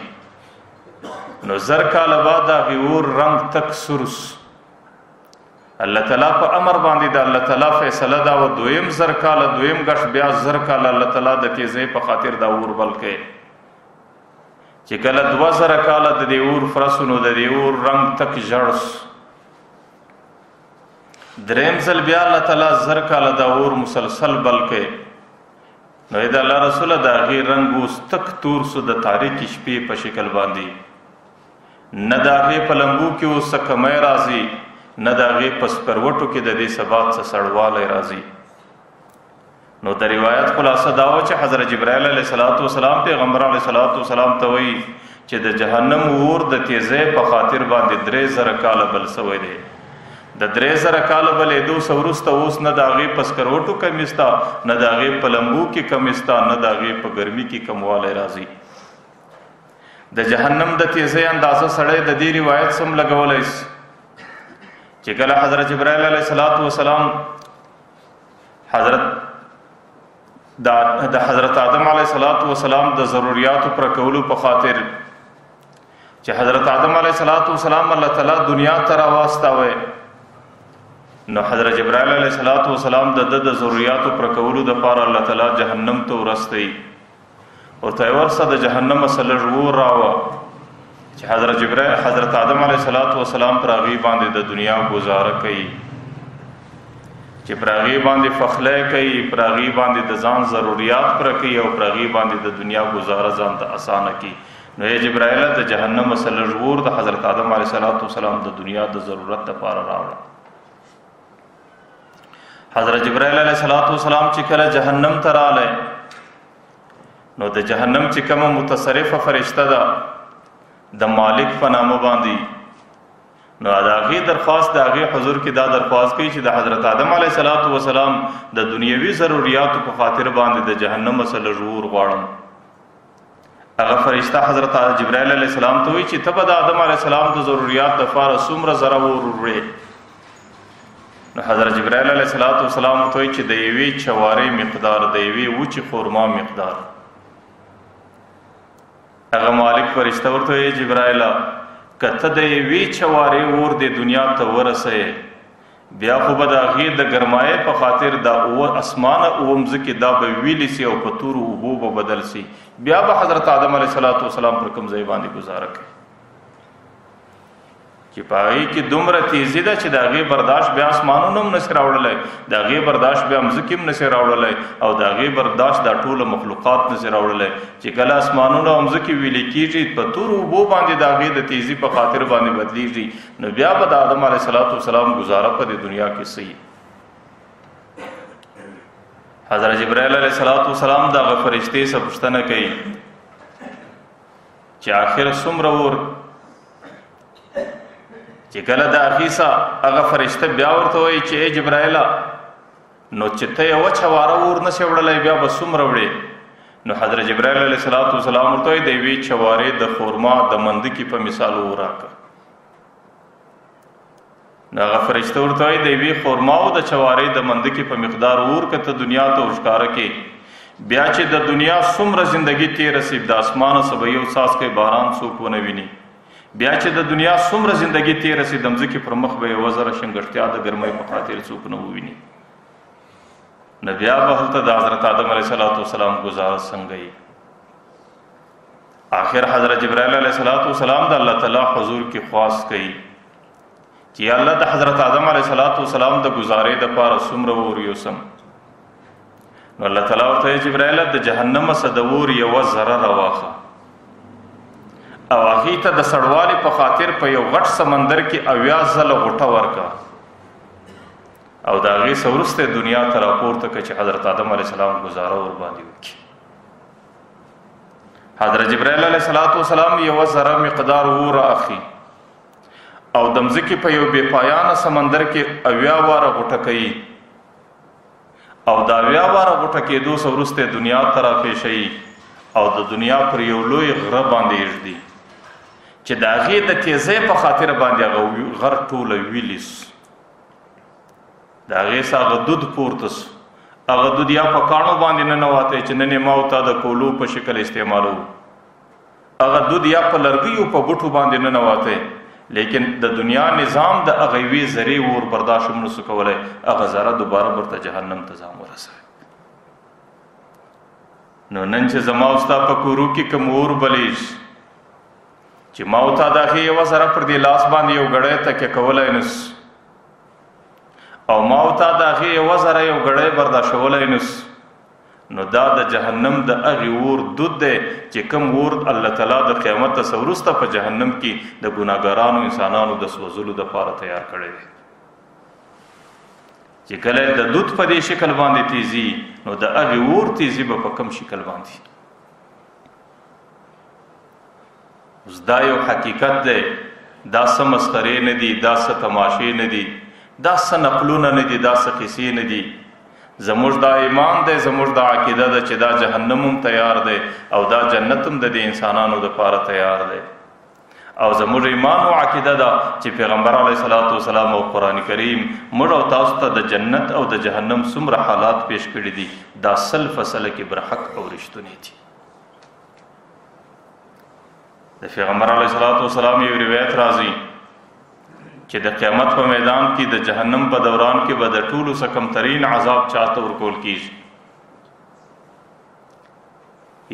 نو زر کاله بعد هغه اور رنگ تک سرس الله تعالی په امر باندې د الله تعالی فیصله دا و دویم زر کاله دویم غش بیا زر کاله الله تعالی د تیزی په خاطر دا اور بل کړي چې کله 2000 کاله د دې اور فرسونو د دې اور رنگ تک ژړس. دریم ځل بیا الله تعالی زر کاله دا اور مسلسل بل کړي. نو دا الله رسوله دا غیر رنگ اوس تک تور سو د تاریکی شپې په شکل باندې، نه دا غي په لمبو کې اوس کمای راځي، نه دا غي په سپروټو کې د دې ثبات څخه سړواله راځي. نو د روایت خلاصه دا و چې حضرت جبرائیل علیه السلام پیغمبر علیه السلام ته وایي چې د جهنم اور د تیزی په خاطر باندې 3000 کاله بل سوی دی. د 3000 کاله بلېدو څه وروسته اوس نه د هغې په سکروټو کمی سته، نه د هغې په لمبو کې کمی سته، نه د هغې په ګرمي کې کموالی راځي. د جهنم د تیزی اندازه سړی د دې روایت سم لګولی شي چې کله حضرت جبرائیل علیه السلام د حضرت آدم علیه السلام د ضروریاتو پر کولو په خاطر چې حضرت آدم علیه السلام الله تعالی دنیا ته راواستاوه، نو حضرت جبرائیل علیه السلام د ضروریاتو پر کولو د پاره الله تعالی جهنم ته ورستی او ته ورسه د جهنم سره ور راوه چې حضرت آدم علیه السلام پر هغې باندې د دنیا گزاره کوي، چې پر هغې باندې فخلی کوي، پر هغې باندې د ځان ضروریات پوره کوي او پر هغې باندې د دنیا گزاره ځان ته اسانه کوي. نو ای جبرائیل د جهنم سره ور د حضرت آدم علیه السلام د دنیا د ضرورت لپاره راوړه. حضرت جبرائیل علیه السلام چې کله جهنم ته راغلی نو د جهنم چې کومه متصرفه فرشته ده د مالک په نامه باندې، نو د هغې درخواست د هغې حضور کې دا درخواست کوي چې د حضرت آدم علیه السلام د دنیوي ضروریاتو په خاطر باندې د جهنم سره ژور غواړم. هغه فرشته حضرت جبرائیل علیه السلام ته وایي چې ته به د آدم علیه السلام د ضروریات دپاره څومره زره اور وړې؟ نو حضرت جبرائیل علیه السلام ته وایي چې د یوې چوارې مقدار، د یوې وچې خورما مقدار. هغه مالک فرشته ورته وایي جبرائیله که ته د یوې چوارې اور د دنیا ته ورسوې بیا خو به د هغې د ګرمایۍ په خاطر دا اسمانه اوه مځکې دا به ویلې سي او په تورو اوبو به بدل سي، بیا به حضرت آدم علیه السلام پر کوم ځای باندې گزاره کوي چې په هغې کې دومره تیزي ده چې د هغې برداشت بیا اسمانونه هم نسي راوړلی، د هغې برداشت بیا مځکې هم نسي راوړلی او د هغې برداشت دا ټوله مخلوقات نسي راوړلی چې کله اسمانونه او مځکې ویلې کېږي په تورو اوبو باندې د هغې د تیزي په خاطر باندې بدلیږي، نو بیا به د آدم علیه السلام گزاره په دې دنیا کې صحیح. حضرت جبرائیل علیه السلام د هغه فرشتې څخه پوښتنه کوي چې آخر څومره اور؟ چې کله د اخیسا هغه فرشته بیا ورته وایي چې ای جبرائیله نو چې ته یوه چواره اور نشې وړلی بیا به څومره وړې؟ نو حضرت جبرائیل علیه السلام ورته وایي د یوې چوارې د خورما د مندکې په مثال اور راکړه. نو هغه فرشته ورته وایي د یوې خورما او د چوارې د مندکې په مقدار اور که ته دنیا ته ورښکاره کې بیا چې د دنیا څومره زندګي تېره سي د اسمانه څه به یو څاڅکی باران څوک ونه ویني، بیا چې د دنیا څومره زندگی تیره سي د مځکې پر مخ به یوه زره شنګښتیا د ګرمۍ په خاطر څوک نه وویني، نو بیا به هلته د حضرت آدم علیه السلام گزاره څنګه وي؟ آخر حضرت جبرائیل علیہ السلام د الله تعالی حضور کې خواست کوي چې یا الله د حضرت آدم علیہ السلام د گزارې د پاره څومره اور یوسم. نو الله تعالی ورته جبرائیل د جهنم څخه د اور یوه ذره راواخه او هغې ته د سړوالي په خاطر په یو غټ سمندر کې 80 ځله غوټه ورکه او د هغې څه وروسته دنیا ته راپورته کړه چې حضرت آدم علیه السلام ګزاره ورباندې وکړي. حضرت جبرائیل علیه السلام یوه ذره مقدار اور اخلي او د مځکې په یو بې پایانه سمندر کې 80 واره غوټه کوي او د 80 واره غوټه کېدو څه وروسته دنیا ته راپېښوي او د دنیا پر یو لوی غره باندې ایږدي چې د هغې د تیزۍ په خاطر باندې هغه غر ټوله ویلي سو. د هغې څه هغه دود پورته سو. هغه دود یا په کاڼو باندې ننوتی چې نن یې ما او تا د کولو په شکل استعمالو. هغه دود یا په لرګیو په بوټو باندې ننوتی، لیکن د دنیا نظام د هغه یوې ذرې اور برداشت هم نسو کولی. هغه ذره دوباره برته جهنم ته ځان ورسوي. نو نن چې زما او ستا په کورو کې کوم اور بلیږي چې ما او تا د هغې یوه ذره پر دې لاس باندې یو ګړی تکیه کولی نسو او ما او تا د هغې یوه ذره یو ګړی برداشتولی نسو، نو دا د جهنم د هغې اور دود دی چې کوم اور الله تعالی د قیامت څخه وروسته په جهنم کې د ګناهګارانو انسانانو د سوځلو دپاره تیار کړی دی. چې کله د دود په دې شکل باندې تیزي نو د هغې اور تیزي به په کوم شکل باندې. اوس دا یو حقیقت دی، دا څه مسخرې نه دي، دا څه تماشې نه دي، دا څه نقلونه نه دي، دا څه قصې نه دي. زموږ دا ایمان دی، زموږ دا عقیده ده چې دا جهنم هم تیار دی او دا جنت هم د دې انسانانو دپاره تیار دی. او زموږ ایمان او عقیده ده چې پیغمبر علیه السلام او قرآن کریم موږ او تاسو ته د جنت او د جهنم څومره حالات پیش کړي دي، دا 100% کې برحق او رښتونی دي. د پیغمبر علیه السلام یو روایت راځي چې د قیامت په میدان کې د جهنم په دوران کې به د ټولو څخه کمترین عذاب چاته ورکول کیږي.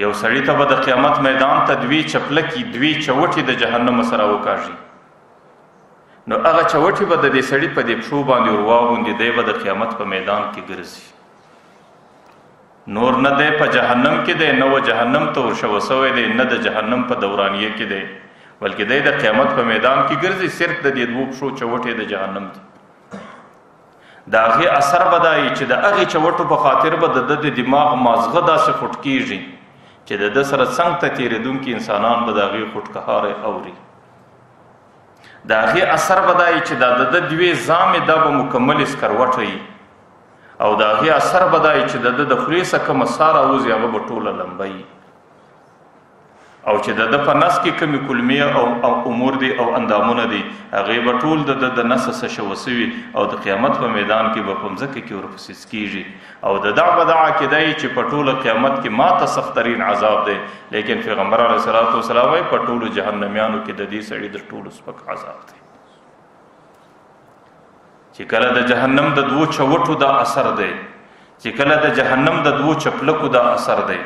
یو سړي ته به د قیامت میدان ته 2 چپلکې 2 چوټې د جهنم سره وکاږي، نو هغه چوټې به د دې سړي په دې پښو باندې ورواغوندي، دی به د قیامت په میدان کې ګرځي. نور نه دی په جهنم کې دی، نه و جهنم ته ورشوه سوی دی، نه د جهنم په دورانیه کې دی، بلکې دی د قیامت په میدان کې ګرځي، صرف د دې 2 پښو چوټې د جهنم دي. د هغې اثر به دا چې د هغې چوټو په خاطر به د د دماغ مازغه داسې خوټ کېږي چې د ده سره څنګ ته تېرېدونکي انسانان به د هغې خوټکهاری اوري. د هغې اثر به دا چې دا د ده 2 زامې دا به مکملې سکروټه وي او د هغې اثر به دا چې د ده د خولې څخه کومه ساه راوځي هغه به ټوله لمبه وي، او چې د ده په نس کې کومې کلمې او امور دي او اندامونه دي هغې به ټول د ده د نس څخه شوه سوي او د قیامت په میدان کې به په مځکه کې ورپسې سکېږي. او د ده به دا عقیده وي چې په ټوله قیامت کې ماته سختترین عذاب دی، لیکن پیغمبر علیه السلام وایي په ټولو جهنمیانو کې د دې سړي د ټولو سپک عذاب دی. چې کله د جهنم د 2 چوټو دا اثر دی، چې کله د جهنم د 2 چپلکو دا اثر دی،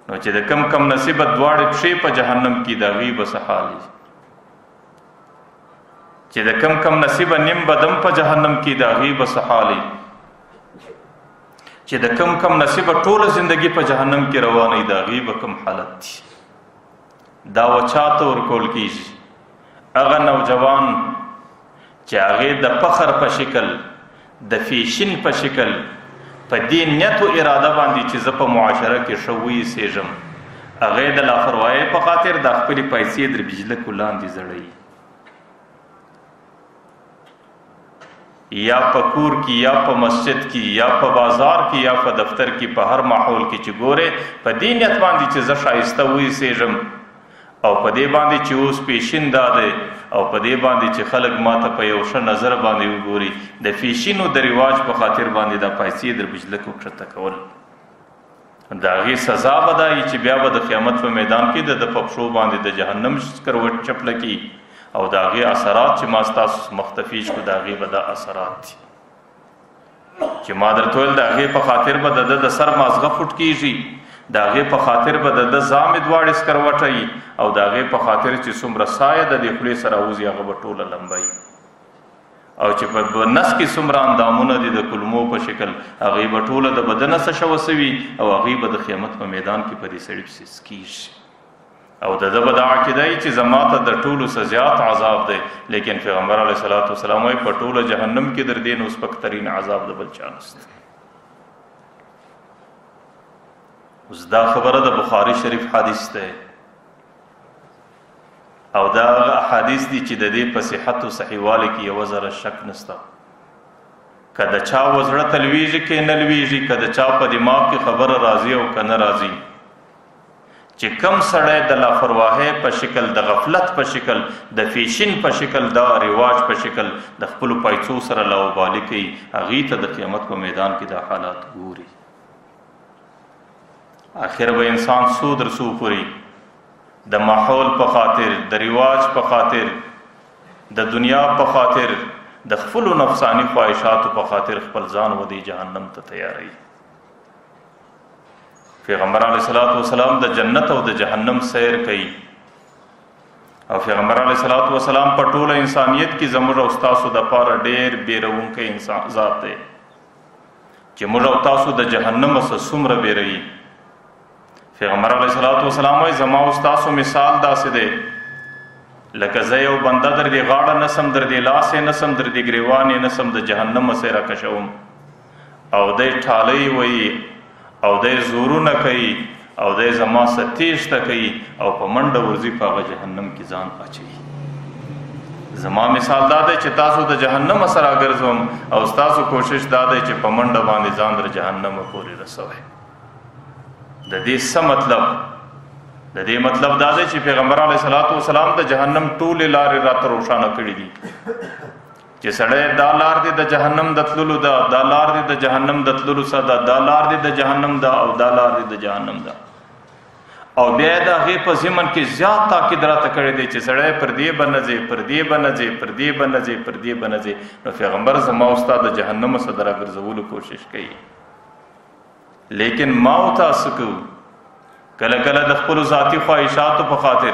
نو چې د کم کم نصیبه 2 پښې په جهنم کې د هغې به څه حال وي، چې د کم کم نصیبه نیم بدن په جهنم کې د هغې به څه حال وي، چې د کم کم نصیبه ټوله زندگی په جهنم کې روانه د هغې به کوم حالت دي. دا و چاته ورکول کېږي؟ هغه نوجوان چې هغې د فخر په شکل، د فیشن په شکل، په دې نیت و اراده باندې چې زه په معاشره کې ښه وایسېږم، هغې د لاپروایۍ په خاطر د خپلې پیسې در بجلکو لاندې زړوي، یا په کور کې یا په مسجد کې یا په بازار کې یا په دفتر کې، په هر ماحول کې چې ګورې په دې نیت باندې چې زه ښایسته وایسېږم او په دې باندې چې اوس پیشن دا دی او په دې باندې چې خلک ماته په یو ښه نظر باندې وګوري، د فیشنو د رواج په خاطر باندې دا پیسې در بجلکو کښته کول، د هغې سزا به دا وي چې بیا به د قیامت په میدان کې د په پښو باندې د جهنم سکروټ چپلکي او د هغې اثرات چې ما ستاسو مختفي شو، د هغې به دا اثرات دي چې ما درته ویل د هغې په خاطر به د ده د سر مازغه فوټ کېږي، د هغې په خاطر به د ده زامې دواړې سکروټوي او د هغې په خاطر چې څومره سایه د دې خولې سره وځي هغه به ټوله لمبوي او چې په نس کې څومره اندامونه دي د کلمو په شکل هغې به ټوله د بدنه څه شوه سوي او هغې به د قیامت په میدان کې په دې سړي پسې سکېږي او د ده به دا عقیده وي چې زما ته د ټولو څه زیات عذاب دی لیکن پیغمبر علیه صلات وسلام وایي په ټوله جهنم کې در دې نو سپکترین عذاب د بل چا نشته. اوس دا خبره د بخاري شریف حدیث دی او دا احادیث دي چې د دې په صحت او صحیحوالي کې یوه ذره شک نشته. که د چا وزړه ته لویږي کې نه لویږي، که د چا په دماغ کې خبره راځي او که نه راځي، چې کم سړی د لاپرواهۍ په شکل، د غفلت په شکل، د فیشن په شکل، دا رواج په شکل د خپلو پایڅو سره لاوبالي کوي، هغې ته د قیامت په میدان کې دا حالات ګوري. آخر به انسان څو در څو پورې د ماحول په خاطر، د رواج په خاطر، د دنیا په خاطر، د خپلو نفسانی خواهشاتو په خاطر خپل ځان ودې جهنم ته تیاروي. پیغمبر علیه صلات وسلام د جنت او د جهنم سیر کوي او پیغمبر علیه صلات وسلام په ټوله انسانیت کې زموږ او ستاسو دپاره ډېر بیرونکی انسان ذات دی چې موږ او تاسو د جهنم څخه څومره بیروي. پیغمبر علیه صلات وسلام وایي زما او ستاسو مثال داسې دی لکه زه یو بنده در دې غاړه نسم، در دې لاس یې نسم، در دې ګریوان یې نسم، د جهنم څخه راکشوم او دی ټالۍ وایي او دی زورونه کوي او دی زما څه تیښته کوي او په منډه ورځي په هغه جهنم کې ځان اچوي. زما مثال دا دی چې تاسو د جهنم سره ګرځوم او ستاسو کوشش دا دی چې په منډه باندې ځان در جهنم پورې رسوئ. د دې څه مطلب؟ د دې مطلب دا دی چې پیغمبر علیه صلات وسلام د جهنم ټولې لارې راته روښانه کړي دي چې سړی دا لار دی د جهنم د تللو ده، دا لار دی د جهنم د تللو څه ده، دا لار دی د جهنم ده او دا لار دی د جهنم ده. او بیا یې د هغې په ضمن کې زیات تاکید راته کړی دی چې سړی پر دې به نه ځې، پر دې به نه ځې، پر دې به نه ځې، پر دې به نه ځې. نو پیغمبر زما او ستا د جهنم څخه د راګرځولو کوشش کوي. لیکن ما او تاسو کوو کله کله د خپلو ذاتي خواهشاتو په خاطر،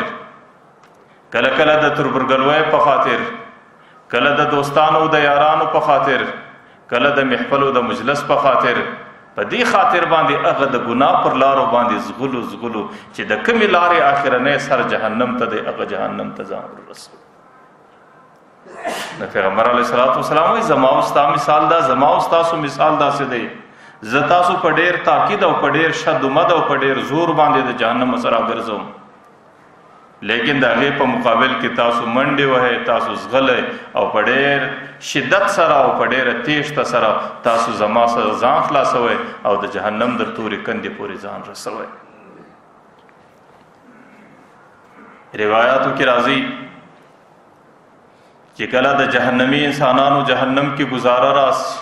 کله کله د تربورګلوۍ په خاطر، کله د دوستانو د یارانو په خاطر، کله د محفل او د مجلس په خاطر، په دې خاطر باندې هغه د ګناه پر لارو باندې زغلو چې د کمې لارې آخرنی سر جهنم ته دی هغه جهنم ته ځان ورسوي. د پیغمبر علیه صلات وسلام وایي زما او ستا مثال دا، زما او ستاسو مثال داسې دی زه تاسو په ډېر تاکید او په ډېر شدومد او په ډېر زور باندې د جهنم سره ګرځوم، لیکن د هغې په مقابل کې تاسو منډې وهئ، تاسو زغلی او په ډېر شدت سره او په ډېره تیښته سره تاسو زما سره ځان خلاصوئ او د جهنم در تورې کندې پورې ځان رسوئ. روایاتو کې راځي چې کله د جهنمي انسانانو جهنم کې گزاره راسي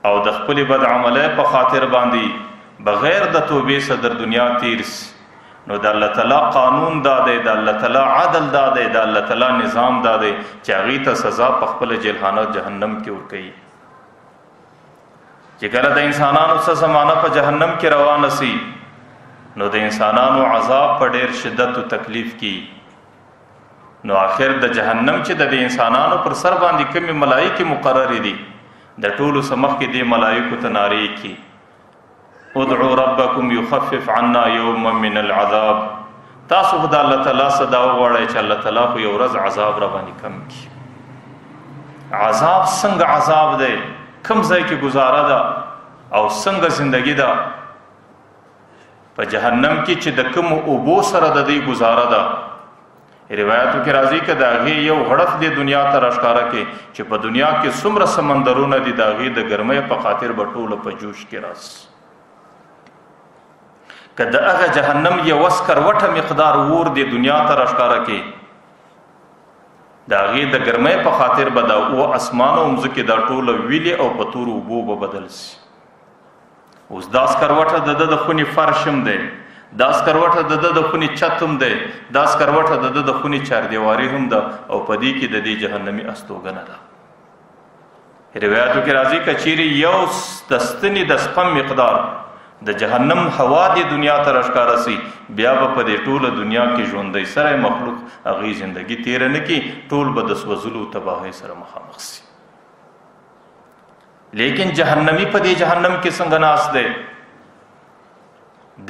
او د خپلې بد عملۍ په خاطر باندې بغیر د توبې څخه در دنیا تیر سي، نو د الله تعالی قانون دا دی، د الله تعالی عدل دا دی، د الله تعالی نظام دا دی چې هغې ته سزا په خپله جیلخانه جهنم کې ورکوي. چې کله د انسانانو څه زمانه په جهنم کې روانه سي نو د انسانانو عذاب په ډېر شدت و تکلیف کې، نو آخر د جهنم چې د انسانانو پر سر باندې کومې ملایکې مقررې دي د ټولو څه مخکې دې ملایکو ته نارې کړي ادعوا ربکم یخفف عنا یوما من العذاب. تاسو خو د الله تعالی څخه دا وغواړئ چې الله تعالی خو یو ورځ عذاب را باندې کم کړي. عذاب څنګه عذاب دی، کوم ځای کې گزاره ده او څنګه زندگی ده په جهنم کې چې د کوم اوبو سره د دې گزاره ده. روایتو کې راځي که د هغې یو غړف دی دنیا ته راښکاره کې چې په دنیا کې څومره سمندرونه دي د هغې د ګرمۍ په خاطر به ټوله په جوش کې راسي. که د هغه جهنم یوه سکروټه مقدار اور دی دنیا ته راښکاره کې د هغې د ګرمۍ په خاطر به دا اسمان او مځکې دا ټوله ویلې او په تورو اوبو به بدل سي. اوس دا سکروټه د ده د خونې فرش هم دی، دا سکروټه د ده د خونې چت هم دی، دا سکروټه د ده د خونې چاردیواري هم ده او په دې کې د دې جهنمي استوګنه ده. روایاتو کې راځي که چیرې یو د ستنې د سپم مقدار د جهنم هوا د دنیا ته راښکاره سي، بیا به په دې ټوله دنیا کې ژوندی سره مخلوق هغې زندګي تیره نه کړي، ټول به د سوځلو تباهۍ سره مخامخ سي. لیکن جهنمی په دې جهنم کې څنګه ناست دی؟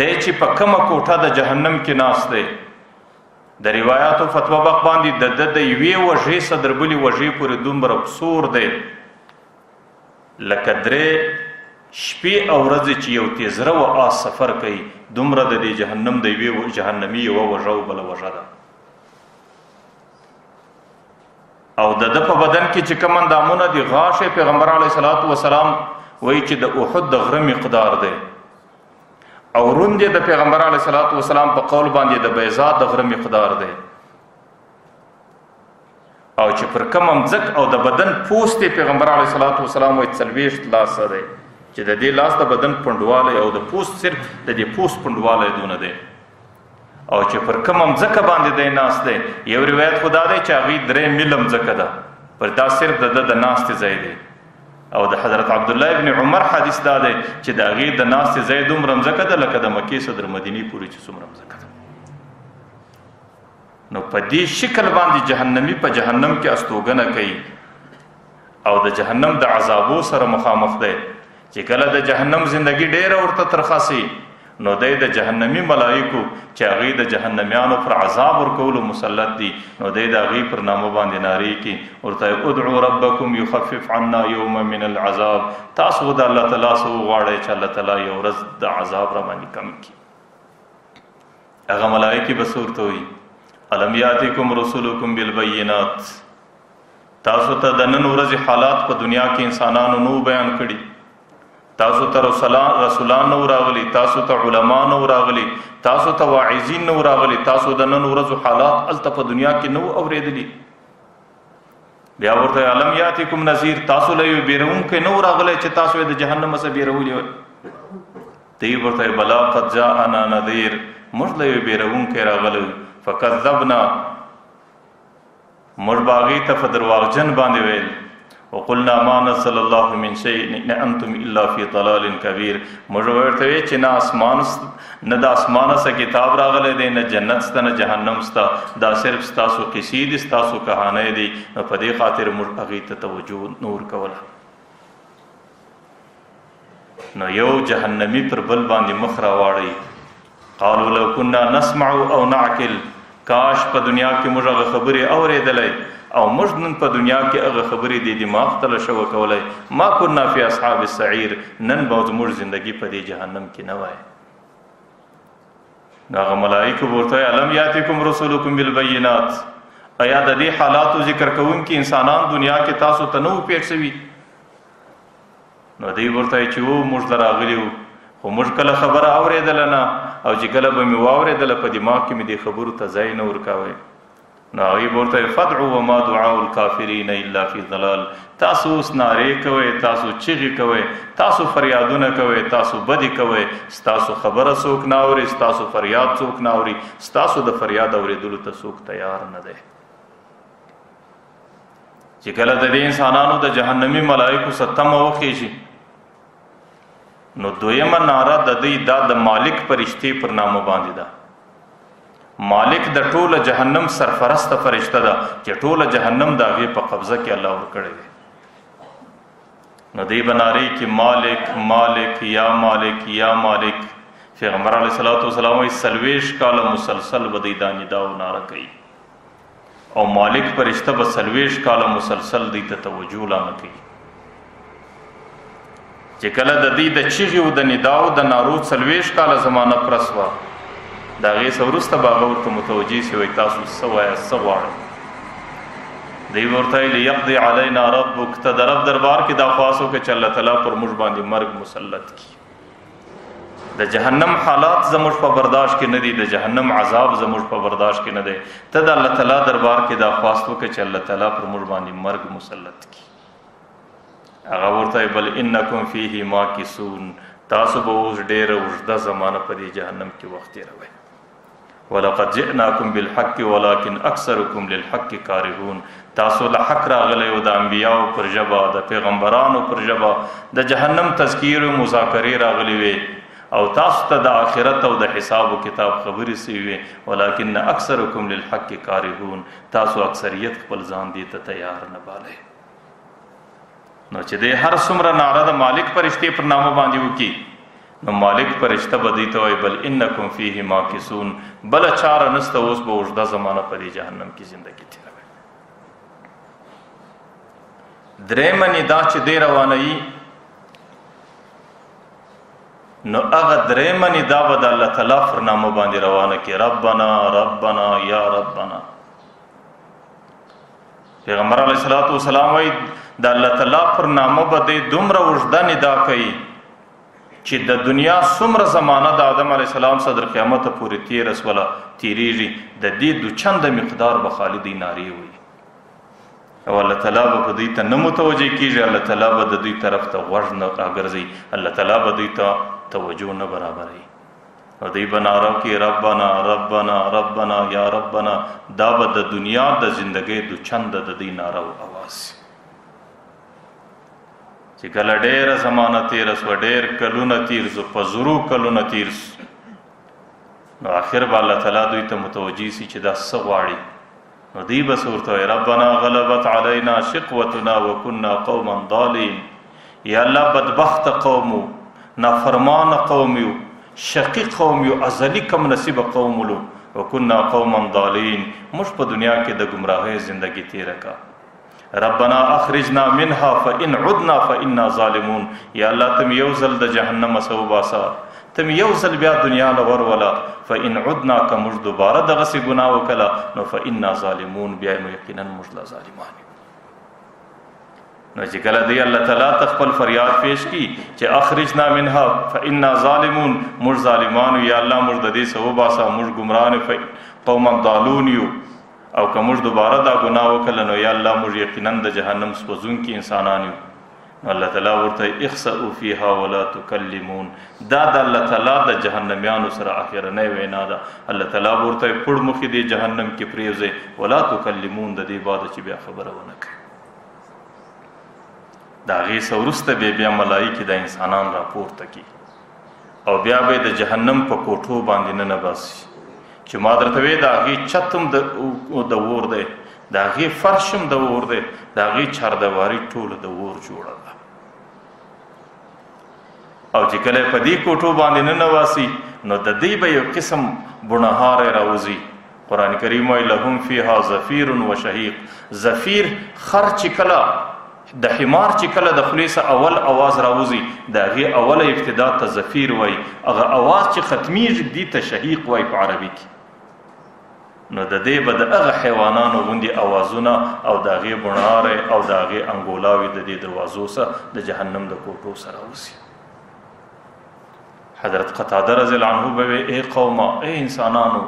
دی چې په کومه کوټه د جهنم کې ناست دی، د روایاتو فتوا بخ باندې د یوې وژې صدر بلې وژې پورې دومره سور دی لکه درې شپې او ورځې چې یو تیزره و آس سفر کوي، دومره د دې جهنم د یوې جهنمي یوه وژه او بله وژه ده. او د ده په بدن کې چې کوم اندامونه دي، غاښ پیغمبر علیه الصلاة وسلام وایي چې د احد د غره مقدار دی، او روند د پیغمبر علیه الصلاة وسلام په قول باندې د بیضا د غره مقدار دی، او چې پر کوم مځک او د بدن پوست پیغمبر علیه الصلاة وسلام وایي 40 لاسه دی، چې د دې لاس د بدن پنډوالی او د پوست صرف د دې پوست پنډوالی دونه دی، او چې پر کوم مځکه باندې دی ناست دی. یو روایت خدا دی چې هغې 3 میله مځکه ده، پر دا صرف د ده د ناستې ځای دی. او د حضرت عبدالله ابن عمر حدیث دا دی چې د هغې د ناستې ځای دومره مځکه ده لکه د مکې صدر مدینې پورې چې څومره مځکه ده. نو په دې شکل باندې جهنمی په جهنم کې استوګنه کوي او د جهنم د عذابو سره مخامخ دی. چې کله د جهنم زندگی ډیره ورته ترخه سي، نو دی د جهنمی ملائکو چې هغې د جهنمیانو پر عذاب ورکولو مسلط دي، نو دی د هغې پر نامه باندې نارې کړي، ورته ادعو ربکم یخفف عنا یوما من العذاب، تاسو د الله تعالی څه وغواړئ چې الله تعالی یو ورځ د عذاب را باندې کم کړي. هغه ملائکې به څه ورته وایي؟ الم یاتکم رسولکم بالبینات، تاسو ته د نن ورځې حالات په دنیا کې انسانانو نو بیان کړي، تاسو ته رسولان نو راغلي، تاسو ته علما نو راغلي، تاسو ته واعظین نو راغلي، تاسو د نن ورځو حالات هلته په دنیا کې نو اورېدلي. بیا ورته الم یاتکم نذیر، تاسو له یو بیرونکی نو راغلی چې تاسو یې د جهنم څخه بیرولي وای. دی ورته بلا قد جاءنا نذیر، موږ له یو بیرونکی راغلی فکذبنا، موږ به هغې ته په درواغجن باندې ویل، وقلنا ما نزل الله من شيء ان انتم الا في ضلال كبير، موږ ورته وی چې نه د اسمانه څه کتاب راغلی دی، نه جنت شته نه جهنم شته، دا صرف ستاسو قصې دي، ستاسو کهانۍ دي. نو په دې خاطر موږ هغې ته توجه نور کوله. نو یو جهنمی پر بل باندې مخ راواړئ، قالوا لو كنا نسمع او نعقل، کاش په دنیا کې موږ هغه خبرې اورېدلی او موږ نن په دنیا کې هغه خبرې د دماغ ته شوه کولی، ما كنا فی اصحاب السعیر، نن به زموږ زندگی په دې جهنم کې نه وای. نو هغه ملائکو به ورته وایي الم یاتکم رسولکم بالبینات، ایا د دې حالاتو ذکر کوونکي انسانان دنیا کې تاسو ته نه و پیښ شوي؟ نو دوی ورته وایي چې و موږ له راغلي وو، خو موږ کله خبره اورېدله نه، او چې کله به مې واورېدله په دماغ کې مې دې خبرو ته ځای نه ورکوی. نو هغې به ورته وایي فدعوا وما دعاء الکافرین الا فی ضلال، تاسو اوس نارې کوئ، تاسو چغې کوئ، تاسو فریادونه کوئ، تاسو بدې کوئ، ستاسو خبره څوک نه اوري، ستاسو فریاد څوک نه اوري، ستاسو د فریاد اورېدلو ته څوک تیار نه دی. چې کله د دې انسانانو د جهنمي ملائکو څخه تمه وخیږي، نو دویمه ناره د دوی دا د مالک فرشتې پر نامه باندې ده. مالک د ټوله جهنم سرفرسته فرشته ده چې ټوله جهنم د هغې په قبضه کې الله ورکړی دی. نو دوی به نارې کې مالک مالک یا مالک یا مالک. پیغمبر علیه الصلاة والسلام وایي 40 کاله مسلسل به دوی دا ندا و ناره کوي، او مالک فرشته به 40 کاله مسلسل دوی ته توجه لا نه کوي. چې کله د دوی د چغې او د نداو د نارو 40 کاله زمانه پرس وه، د هغې څه وروسته به هغه ورته متوجه سي، وایي تاسو څه وایاست، څه غواړئ؟ دوی به ورته وایي لیقضي علینا ربک، ته د رب دربار کې دا خواست وکړه چې الله تعالی پر موږ باندې مرګ مسلط کړي. د جهنم حالات زموږ په برداشت کې نه دي، د جهنم عذاب زموږ په برداشت کې نه دی، ته د الله تعالی دربار کې دا خواست وکړه چې الله تعالی پر موږ باندې مرګ مسلط کړي. هغه ورته بل انکم فیه ماکثون، تاسو به اوس ډېره اوږده زمانه په دې جهنم کې وخت تېروئ. ولقد جئناکم بالحق ولکن اکثرکم للحق کارهون، تاسو له حق راغلی و، د انبیاو پر ژبه، د پیغمبرانو پر ژبه، د جهنم تذکیر و مذاکرې راغلی وې، او تاسو ته د آخرت او د حساب و کتاب خبرې سوي وي ولکن اکثرکم للحق کارهون تاسو اکثریت خپل ځان دې ته تیار نه بالی نو چې دې هر څومره ناره د مالک فرشتې پر نامه باندې وکړي نو مالک فرشته به دوی ته وایي بل انکم فیه ماکثون بله چاره نسته اوس به اوږده زمانه په دې جهنم کې زندګي تېروئ درېیمه ندا چې دی روانوي نو هغه درېیمه ندا به د الله تعالی پر نامه باندې روانه کړي ربنا ربنا یا ربنا پیغمبر علیه الصلاة والسلام وایي د الله تعالی پر نامه به دی دومره اوږده ندا کوي چې د دنیا څومره زمانه د آدم علیه السلام صدر قیامته پورې تېره سوله تېرېږي د دې دوچنده مقدار به خالي دوی نارې وي او الله تعالی به په دوی ته نه متوجه کېږي الله تعالی به د دوی طرف ته غوږ نه راګرځي الله تعالی به دوی ته توجه نه برابروي او دوی به ناره وکړي ربنا ربنا ربنا یا ربنا دا به د دنیا د زندګۍ دوچنده د دوی ناره او اواز چې کله ډېره زمانه تېره سوه ډېر کلونه تېر سو په زرو کلونه تېر سو نو آخر به الله تعالی دوی ته متوجه سي چې دا څه غواړي نو دوی به څه ورته وایي ربنا غلبت علینا شقوتنا وکنا قوما ضالین یا الله بدبخته قوم و نافرمانه قوم یو شقی قوم یو ازلی کم نصیبه قوم ولو وکنا قوما ضالین موږ په دنیا کې د ګمراهۍ زندگی تېره کا ربنا اخرجنا منها فإن عدنا فإنا ظالمون یا الله تم یو ځل د جهنم څخه وباسه تم یو ځل بیا دنیا له وروله فإن عدنا که موږ دوباره دغسې ګناه وکړه نو فإنا ظالمون بیا نو یقینا موږ له ظالمان یو نو چې کله دی الله تعالی ته خپل فریاد پیش کی چې اخرجنا منها فإنا ظالمون موږ ظالمان یا الله موږ د دې څخه وباسه موږ ګمراهان قوما ضالون یو او که موږ دوباره دا ګناه وکړه نو یا الله موږ یقینا د جهنم سوځونکي انسانان یو نو الله تعالی ورته اخسئوا فیها ولا تکلمون دا د الله تعالی د جهنميانو سره اخرنۍ وینا ده الله تعالی ورته پړ مخې دی جهنم کې پریوځي ولا تکلمون د دې بعد چې بیا خبره ونه کوي د هغې څه وروسته بیا ملایکې د انسانان راپورته کړي او بیا به د جهنم په کوټو باندې ننباسي چې ما درته وی د هغې چت هم د اور دی د هغې فرش هم د اور دی د هغې چاردواري ټوله د اور جوړه ده او چې کله په دې کوټو باندې ننواسي نو د دې به یو قسم بڼهاری راوځي قرآن کریم وایي لهم فیها زفیر و شهیق زفیر خر چې کله د حمار چې کله د خولې څخه اول اواز راوځي د هغې اوله ابتدا ته زفیر وایي هغه اواز چې ختمیږي دې ته شهیق وایي په عربي کې نو د دې به د هغه حیوانانو غوندې اوازونه او د هغې بڼهاری او د هغې انګولاوې د دې دروازو څخه د جهنم د کوټو سره راوځي حضرت قتاده رضی الله عنه به وی ای قومه ای انسانانو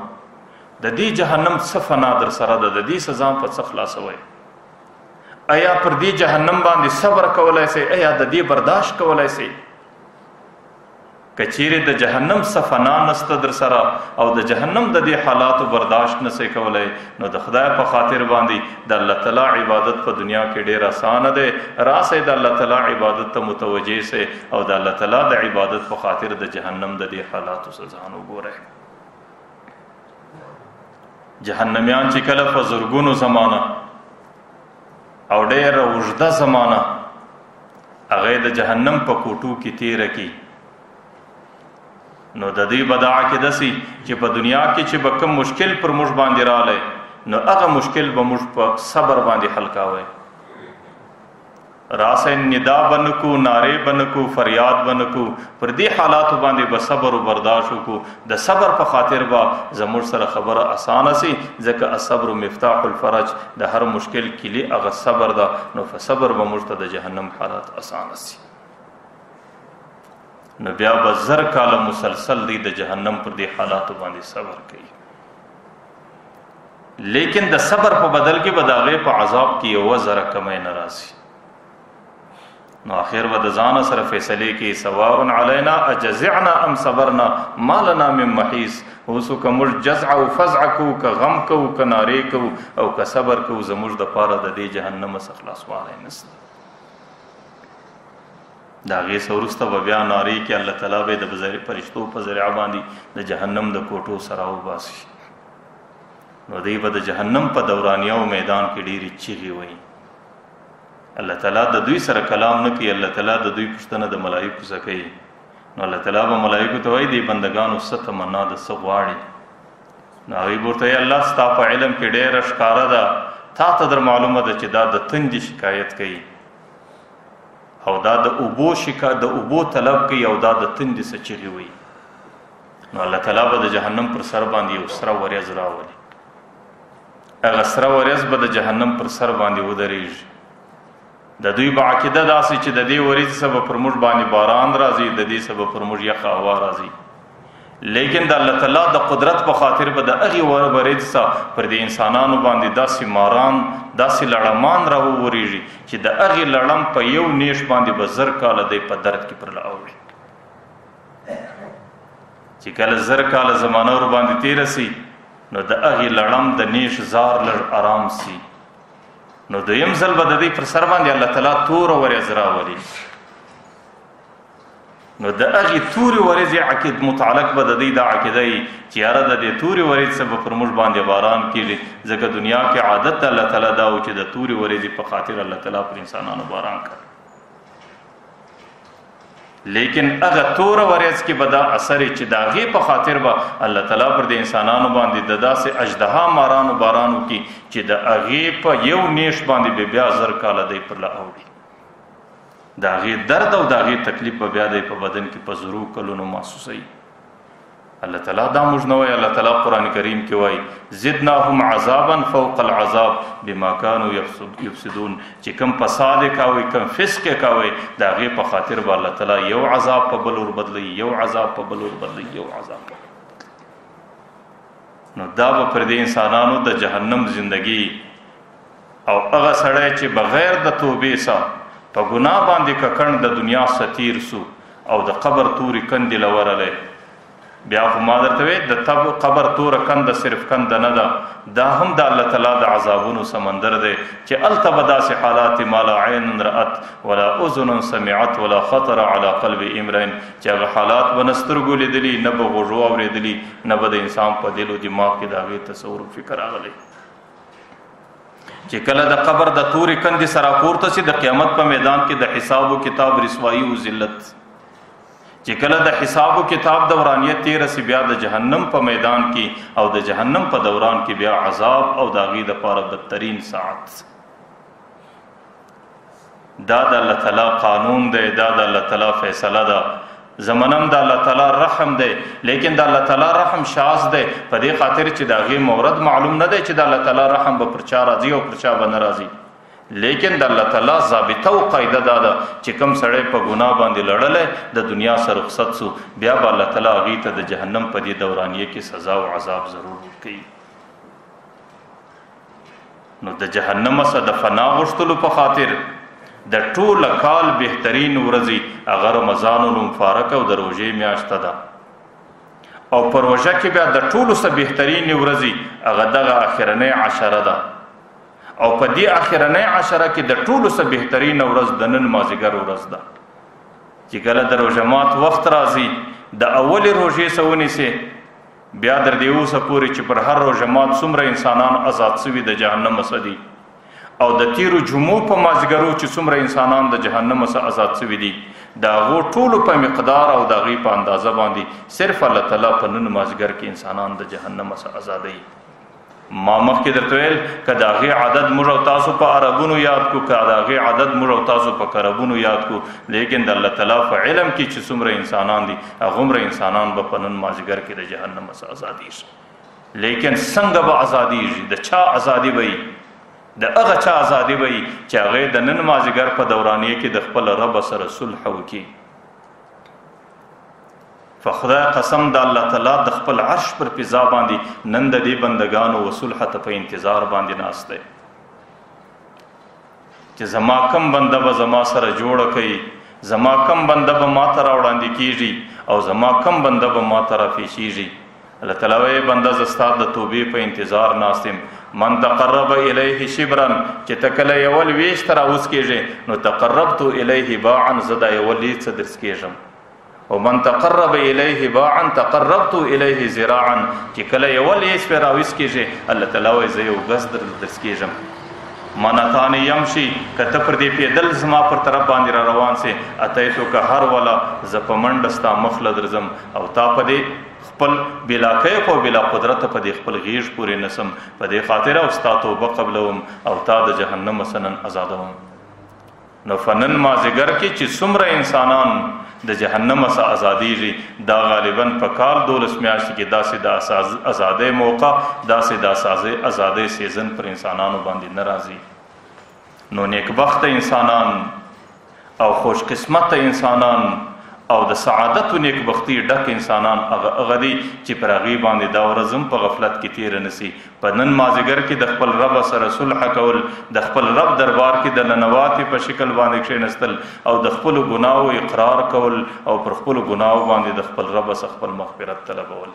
د دې جهنم څه فنا در سره ده د دې څه ځان په څه خلاصوئ ایا پر دې جهنم باندې صبر کولی سئ ایا د دې برداشت کولی سئ که چیرې د جهنم څه فنا نسته در سره او د جهنم د دې حالاتو برداشت نسئ کولی نو د خدای په خاطر باندې د الله تعالی عبادت په دنیا کې ډېر اسانه دی راسئ د الله تعالی عبادت ته متوجه سئ او د الله تعالی د عبادت په خاطر د جهنم د دې حالاتو څه ځان وګورئ جهنمیان چې کله په زرګونو زمانه او ډېره اوږده زمانه هغې د جهنم په کوټو کې تېره کړي نو د دوی به دا عقیده سي چې په دنیا کې چې به کوم مشکل پر موږ باندې رالی نو هغه مشکل به موږ په صبر باندې حل کاوی راسئ ندا به نه کو نارې به نه کو فریاد به نه کو پر دې حالاتو باندې به صبر و برداشت وکړو د صبر په خاطر به زموږ سره خبره اسانه سي ځکه الصبر مفتاح الفرج د هر مشکل کلي هغه صبر ده نو په صبر به موږ ته د جهنم حالات اسانه سي نو بیا به زر کاله مسلسل دی د جهنم پر دې حالاتو باندې صبر کوي لیکن د صبر په بدل کې به د هغې په عذاب کې یوه ذره کمی نه راځي نو آخر به د ځانه سره فیصلې کې سواء علینا اجزعنا ام صبرنا ما لنا من محیص اوسو که موږ جزع او فزع کوو که غم کوو که نارې کوو او که صبر کوو زموږ دپاره د دې جهنم څخه خلاصوالی نشته د هغې څه وروسته به بیا نارې کې الله تعالی به د فرشتو په ذریعه باندې د جهنم د کوټو سره وباسي. نو دوی به د جهنم په دورانیه او میدان کې ډېرې چیغې وایي. الله تعالی د دوی سره کلام نه کوي، الله تعالی د دوی پوښتنه د ملایکو څخه کوي. نو الله تعالی به ملایکو ته وایي دی بندگانو څه تمنا ده، څه غواړي؟ نو هغوی به ورته وایي الله ستا په علم کې ډېره ښکاره ده، تا ته در معلومه ده چې دا د تندې شکایت کوي او دا د اوبو طلب کوي او دا د تندې څه چیغې وایي. نو الله تعالی به د جهنم پر سر باندې یو سره وریځ راولي. هغه سره وریځ به د جهنم پر سر باندې ودرېږي. د دوی به عقیده داسې چې د دې وریځې سبب پر موږ باندې باران راځي، د دې سبب پر موږ یخه هوا راځي. لیکن د الله تعالی د قدرت په خاطر به د هغې وریځې سره پر دې انسانانو باندې داسې ماران، داسې لړمان راوورېږي چې د هغې لړم په یو نیش باندې به 1000 کاله دی په درد کې پرله اوړي. چې کله 1000 کاله زمانه ور باندې تېره سي نو د هغې لړم د نیش زار لږ آرام سي. نو دویم ځل به د دې پر سر باندې الله تعالی توره وریځ راولي. نو د هغې تورې ورځې متعلق به د دې دا عقیده وي چې یاره د دې تورې ورځې څخه به پر موږ باندې باران کېږي، ځکه دنیا کې عادت د الله تعالی دا و چې د تورې ورځې په خاطر الله تعالی پر انسانانو باران کوي. لیکن هغه توره ورځ کې به دا اثر چې د هغې په خاطر به الله تعالی پر د انسانانو باندې د داسې اژدها مارانو باران وکړي چې د هغې په یو نیش باندې به بیا 1000 کاله دی پرله اوړي. د هغې درد او د هغې تکلیف به بیا دی په بدن کې په زرو کلونو محسوسوي. الله تعالی دا موږ نه وایي، الله تعالی قرآن کریم کې وایي زدناهم عذابا فوق العذاب بما كانوا یفسدون. چې کوم فساد یې کوئ، کوم فسق یې کوئ، د هغې په خاطر به الله تعالی یو عذاب په بل ور بدلوي، یو عذاب په بل ور بدلوي، یو عذاب په بل. نو دا به پر دې انسانانو د جهنم زندگی او هغه سړی چې بغیر د توبې څخه په ګناه باندې ککړ د دنیا ستیر سو او د قبر تورې کندې لورلی. بیا خو ما درته وی د قبر توره کنده صرف کنده نه ده، دا هم د الله تعالی د عذابونو سمندر دی چې هلته به داسې حالات ما لا عین رأت ولا اذن سمعت ولا خطر على قلب امرئ چې هغه حالات به نه سترګو لیدلي، نه به غوږو اورېدلي، نه به د انسان په دل و دماغ کې د هغې تصور و فکر راغلی. چې کله د قبر د تورې کندې سره پورته سي د قیامت په میدان کې د حساب و کتاب رسوایی و ذلت، چې کله د حساب و کتاب دورانیت تیره سي بیا د جهنم په میدان کې او د جهنم په دوران کې بیا عذاب او د هغې دپاره بدترین ساعت. دا د الله تعالی قانون دی، دا د الله تعالی فیصله ده. زمنم د الله تعالی رحم دی، لیکن د الله تعالی رحم شاذ دی په دې خاطر چې د هغې مورد معلوم نه دی چې د الله تعالی رحم به پر چا راځي او پر چا به نه راځي. لیکن د الله تعالی ضابطه او قاعده دا ده چې کوم سړی په ګناه باندې لړلی د دنیا سره رخصت سو بیا به الله تعالی هغې ته د جهنم په دې دورانیه کې سزا او عذاب ضرور ورکوي. نو د جهنم څخه د فنا غوښتلو په خاطر د ټوله کال بهترین ورځې هغه رمضان المبارک او د روژې میاشته ده، او په روژه کې بیا د ټولو څخه بهترین ورځې هغه دغه اخرنۍ عشره ده، او په دې اخرنۍ عشره کې د ټولو څخه بهترین ورځ د نن مازدیګر ورځ ده. چې کله د روژه مات وخت راځي د اولې روژې څخه ونیسې بیا در دې اوسه پورې چې پر هر روژه مات څومره انسانان آزاد سوي د جهنم څخه دي، او د تیرو جمعو په مازدیګرو چې څومره انسانان د جهنم څخه آزاد سوي دي د هغو ټولو په مقدار او د هغې په اندازه باندې صرف الله تعالی په نن مازدیګر کې انسانان د جهنم څخه آزادوي. ما مخکې درته ویل که د هغې عدد موږ او تاسو په عربونو یاد کړو، که د هغې عدد موږ او تاسو په کربونو یاد کړو، لیکن د الله تعالی په علم کې چې څومره انسانان دي هغومره انسانان به په نن مازدیګر کې د جهنم څخه ازادېږي. لیکن څنګه به ازادېږي؟ د چا ازادي به وي؟ د هغه چا ازادي به وي چې هغې د نن مازدیګر په دورانیه کې د خپل رب سره صلح وکړي. فخدای قسم د الله تعالی د خپل عرش پر فضا باندې نن د دې بندگانو و صلح ته په انتظار باندې ناست دی چې زما کم بنده به زما سره جوړه کوي، زما کم بنده به ما ته راوړاندې کېږي او زما کم بنده به ما ته راپېښېږي. الله تعالی وایي بنده زه ستا د توبې په انتظار ناست یم من تقرب الیه شبرا چې ته کله یو لویشت راوس کېږې نو تقربت الیه باعا زه دا یو لیڅ درس کېږم او من تقرب الیه باعا تقربت الیه ذراعا چې کله یو لیڅ پې راوس کېږې الله تعالی وایي زه یو ګز درس کېږم من اتانی یمشي که ته پر دې پیدل زما پر طرف باندې را روان سې اتیتو که هر وله زه په منډه ستا مخ له درځم او تا په دې خپل بلا کیف او بلا قدرت په دې خپل غیږ پورې نسم په دې خاطر او ستا توبه قبلوم او تا د جهنم سنن آزادوم نو فنن مازدیګر کې چې څومره انسانان د جهنم څخه آزادیږي دا غالبا په کال 12 میاشتې کې داسې د آزادۍ موقع داسې د آزادۍ سیزن پر انسانانو باندې نه راځي نو نیکبخته انسانان او خوش قسمته انسانان او د سعادت و نیکبختی ډک انسانان هغه دي چې پر هغې باندې دا ورځ هم په غفلت کې تېره نسي په نن مازدیګر کې د خپل رب سره صلح کول د خپل رب دربار کې د ننواتې په شکل باندې کښېنستل او د خپلو ګناهو اقرار کول او پر خپلو ګناهو باندې د خپل رب څخه خپل مغفرت طلبول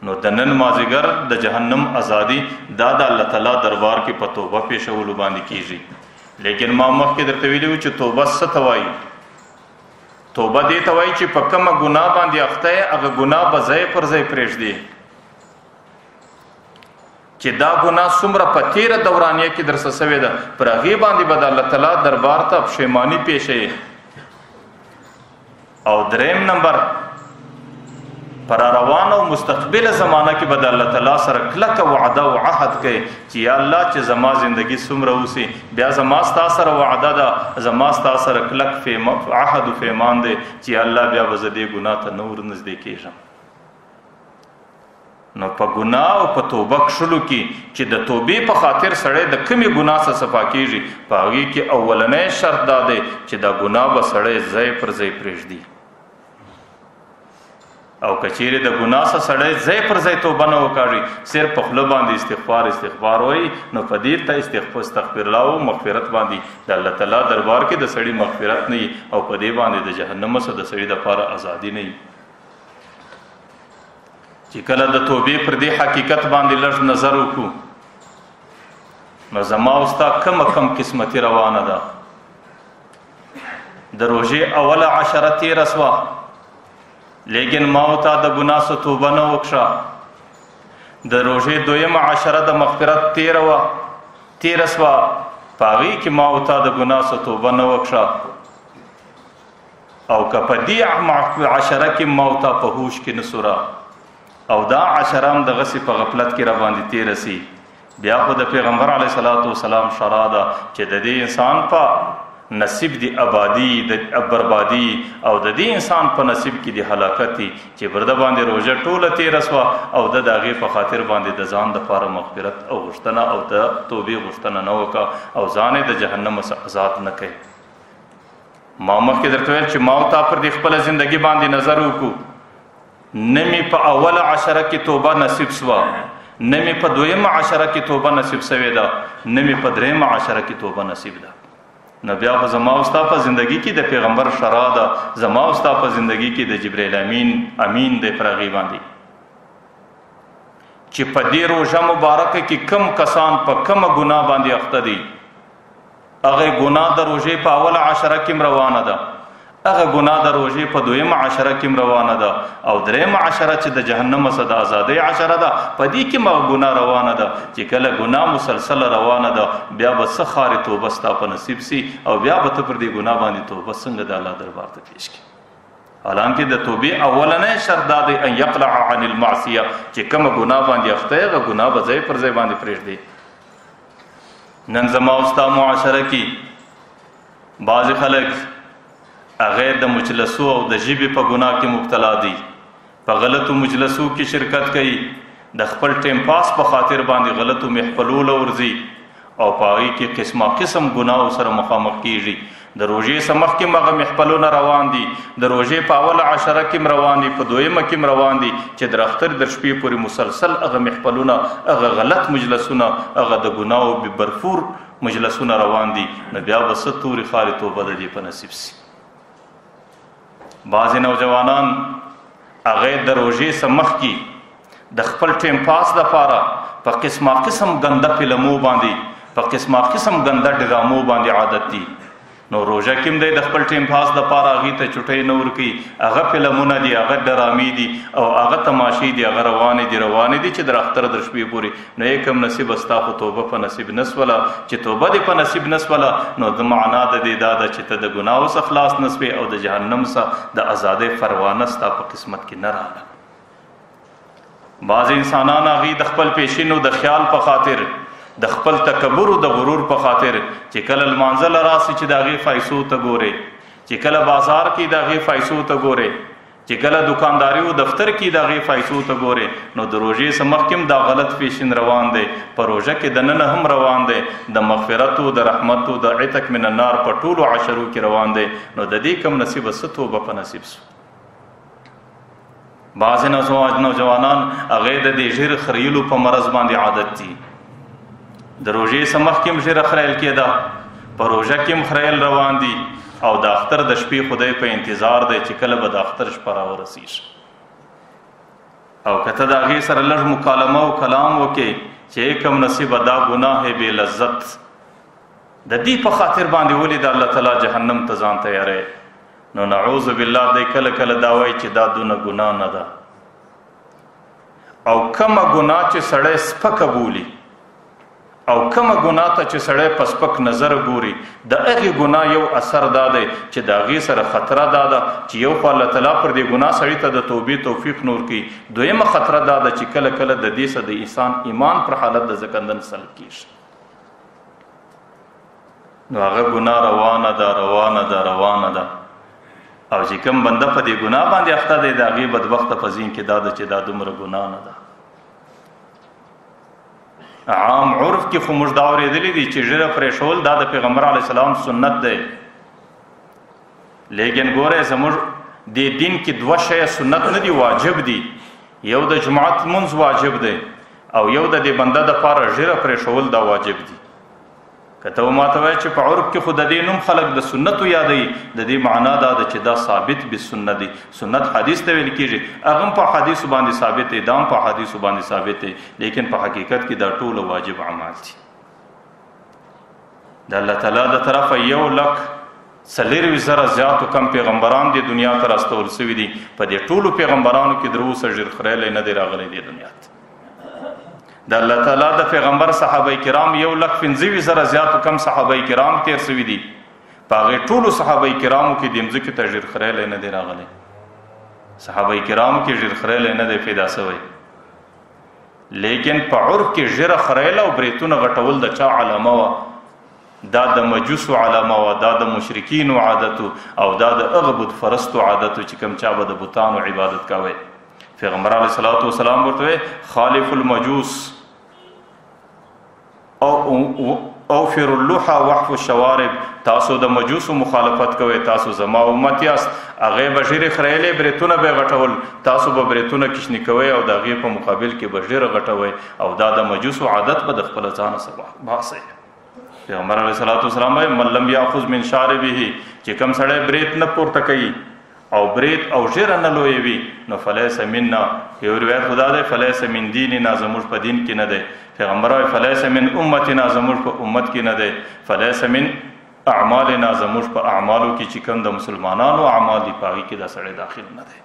نو د نن مازدیګر د جهنم ازادي دا د الله تعالی دربار کې په توبه پیښولو باندې کېږي لیکن ما مخکې درته ویلي وو چې توبه څه ته وایي توبه دې ته وایي چې په کومه ګناه باندې اخته یې هغه ګناه به ځای پر ځای پرېږدي چې دا ګناه څومره په تېره دورانیه کې درڅه سوې ده پر هغې باندې به د الله تعالی دربار ته پښیماني پیښوي او دریم نمبر پر روان او مستقبل زمانه کې به د الله تعالی سره کلکه وعده او عهد کوي چې یا الله چې زما زندگی څومره اوسي بیا زما ستا سره وعده ده زما ستا سره کلک عهد و پیمان دی چې الله بیا به زه دې ګناه ته نور نږدې کېږم نو په ګناه او په توبه کښلو کې چې د توبې په خاطر سړی د کمې ګناه څخه صفا کېږي په هغې کې اولنی شرط دا دی چې دا ګناه به سړی ځای پر ځای پرېږدي او کچیرې د ګناه څخه سړی ځای پر ځای توبه نه وکاږي صرف په خوله باندې استغفار وایي نو په دې ته استغفر الله او مغفرت باندې د الله تعالی دربار کې د سړي مغفرت نه وي او په دې باندې د جهنم څخه د سړي دپاره ازادي نه وي چې کله د توبې پر دې حقیقت باندې لږ نظر وکړو نو زما او ستا کم قسمتي روانه ده د روژې اوله عشره تېره سوه لیکن ما او تا د ګناه څخه توبه نه وکړه د روژې دویمه عشره د مغفرت تېره سوه په هغې کې ما او تا د ګناه څخه توبه نه وکړه او که په دې عشره کې ما او تا په هوش کې نه سوره او دا عشره هم دغسې په غفلت کې را باندې تېره سي بیا خو د پیغمبر علیه صلات وسلام شرع ده چې د دې انسان په نصیب دی آبادی د بربادی او د دې انسان په نصیب کې دی هلاکت دی چې برده باندې روژه ټوله تېره سوه او د هغې په خاطر باندې د ځان دپاره مغفرت او غوښتنه او د توبې غوښتنه نه وکړه او ځان یې د جهنم څخه آزاد نه کوي ما مخکې درته ویل چې ما او تا پر دې خپله زندګي باندې نظر وکړو نه مې په اوله عشره کې توبه نصیب سوه نه مې په دویمه عشره کې توبه نصیب سوې ده نه مې په دریمه عشره کې توبه نصیب ده نو بیا خو زما او ستا په زندګي کې د پیغمبر شرع ده زما او ستا په زندګي کې د جبرائیل امین دی پر هغې باندې چې په دې روژه مبارکه کې کم کسان په کمه ګناه باندې اخته دي هغه ګناه د روژې په اوله عشره کې روانه ده هغه ګناه د روژې په دویمه عشره کې روانه ده او دریمه عشره چې د جهنم څخه د ازادۍ عشره ده په دې کې هغه ګناه روانه ده چې کله ګناه مسلسله روانه ده بیا به څه خارې توبه ستا په نصیب سي او بیا به ته پر دې ګناه باندې توبه څنګه د الله دربار ته پیش کړي حالانکه د توبې اولنی شرط دا دی ان یقلع عن المعصیه چې کومه ګناه باندې اخته یې هغه ګناه به ځای پر ځای باندې پرېږدي نن زما او ستا معاشره کې بعضې خلک هغه د مجلسو او د ژبې په ګناه کې مبتلا دي په غلطو مجلسو کې شرکت کوي د خپل ټیم پاس په خاطر باندې غلطو محفلو له ورځي او په هغې کې قسمه قسم ګناهو سره مخامخ کیږي د روژې څخه مخکې هغه محفلونه روان دي د روژې په اوله عشره کې روان دي په دویمه کې روان دي چې د اختر د شپې پورې مسلسل هغه محفلونه هغه غلط مجلسونه هغه د ګناهو برفور مجلسونه روان دي نو بیا به څه تورې خارې توبه د دې په نصیب سي بعضې نوجوانان هغې د روژې څخه مخکې د خپل ټیم پاس دپاره په قسمه قسم ګنده فلمو باندې په قسمه قسم ګنده ډرامو باندې عادت دي. نو روژه کې هم دی د خپل ټیم پاس دپاره هغې ته چوټۍ نه ورکوي، هغه فلمونه دي، هغه ډرامې دي او هغه تماشې دي، هغه روانې دي چې در اختر در شپې پورې. نو یې کم نصیب ستا خو توبه په نصیب نه سوله، چې توبه دې په نصیب نه سوله نو د معنا د دې دا ده چې ته د ګناهو څخه خلاص نه سوې او د جهنم څخه د ازادۍ پروانه ستا په قسمت کې نه راغله. بعض انسانان هغې د خپل پیشینو د خیال په خاطر، د خپل تکبر او د غرور په خاطر چې کله لمانځه راسي چې د هغې فایسو ته ګورې، چې کله بازار کې د هغې فایسو ته ګورې، چې کله دکانداري او دفتر کې د هغې فایسو ته ګورې، نو د روژې څخه مخکې دا غلط پیشین روان دی، په روژه کې دننه هم روان دی، د مغفرتو د رحمتو د عتق من النار په ټولو عشرو کې روان دی. نو د دې کم نصیبه څه توبه په نصیب سو. بعضې نوجوانان هغې د دې ژر خریلو په مرض باندې عادت دي. د روژې څخه مخکې هم ژیره خریل کېده، په روژه کې هم خریل روان دي او د اختر د شپې خدای په انتظار دی چې کله به د اختر شپه راورسېږي. او که ته د هغې سره لږ مکالمه او کلام وکړې چې کم نصیبه دا ګناه بې لذت د دې په خاطر باندې ولې د الله تعالی جهنم ته ځان تیاروې، نو نعوذ بالله دی کله کله دا وایي چې دا دونه ګناه نه ده. او کومه ګناه چې سړی سپکه بولي او کومه ګناه ته چې سړی په سپک نظر ګوري، د هغې ګناه یو اثر دا دی چې د هغې سره خطره دا ده چې یو خو الله تعالی پر دې ګناه سړي ته د توبې توفیق نور کوي، دویمه خطره دا ده چې کله کله د دې سره د انسان ایمان پر حالت د زکندن سلب کېږي. نو هغه ګناه روانه ده او چې کوم بنده په دې ګناه باندې اخته دی د هغې بدبخته په ذهن کې دا ده چې دا دومره ګناه نه ده. عام عرف کې خو موږ دا اورېدلی دي چې ژیره پرېښول دا د پیغمبر علیه السلام سنت دی، لیکن ګوره زموږ دې دین کې دوه شیه سنت نه دي، واجب دي. یو د جماعت لمونځ واجب دی او یو د دې بنده دپاره ژیره پرېښول دا واجب دي. که ته ماته وایې چې په عرف کې خو د دې نوم خلک د سنتو یادوي، د دې معنا دا ده چې دا ثابت بالسنت دی. سنت حدیث ته ویل کېږي، هغه هم په حدیثو باندې ثابت دی، دا هم په حدیثو باندې ثابت دی، لیکن په حقیقت کې دا ټول واجب اعمال دي. د الله تعالی د طرفه 1,40,000 زیاتو کم پیغمبران د دنیا ته راستول سوي دي. په دې ټولو پیغمبرانو کې در اوسه ژر خریلی نه دی راغلی دې دنیا ته. د الله تعالی د پیغمبر صحابه کرام 1,50,000 زیاتو کم صحابه کرام تیر سوي دي. په هغې ټولو صحابه کرامو کې د مځکې ته ژر خریلی نه دی راغلی، صحابه کرامو کې ژر خریلی نه دی پیدا سوی. لیکن په عرف کې ژیره خریله او بریتونه غټول د چا علامه وه؟ دا د مجوسو علامه وه، دا د مشرکینو عادتو او دا د هغه بت فرستو عادتو چې کوم چا به د بتانو عبادت کوی. پیغمبر علیه الصلاة والسلام ورته خالف المجوس اوفر اللحى وحف الشوارب، تاسو د مجوسو مخالفت کوئ، تاسو زما امت یاست. هغې به ژیرې خریلې، بریتونه به یې غټول، تاسو به بریتونه کشني کوئ او د هغې په مقابل کې به ژیره غټوئ او دا د مجوسو عادت به د خپله ځانه څخه باسئ. پیغمبر علیه الصلاة والسلام وایي من لم یاخذ من شاربه، چې کوم سړی بریت نه پورته کوي او بریت او ژیره نه لویوي نو فلیس منا. یو روایت خدا دی فلیس من دیننا، زموږ په دین کې نه دی. پیغمبر وایي فلیس من امتنا، زموږ په امت کې نه دی. فلیس من اعمالنا، زموږ په اعمالو کې چې کوم د مسلمانانو اعمال دي په هغې کې دا سړی داخل نه دی.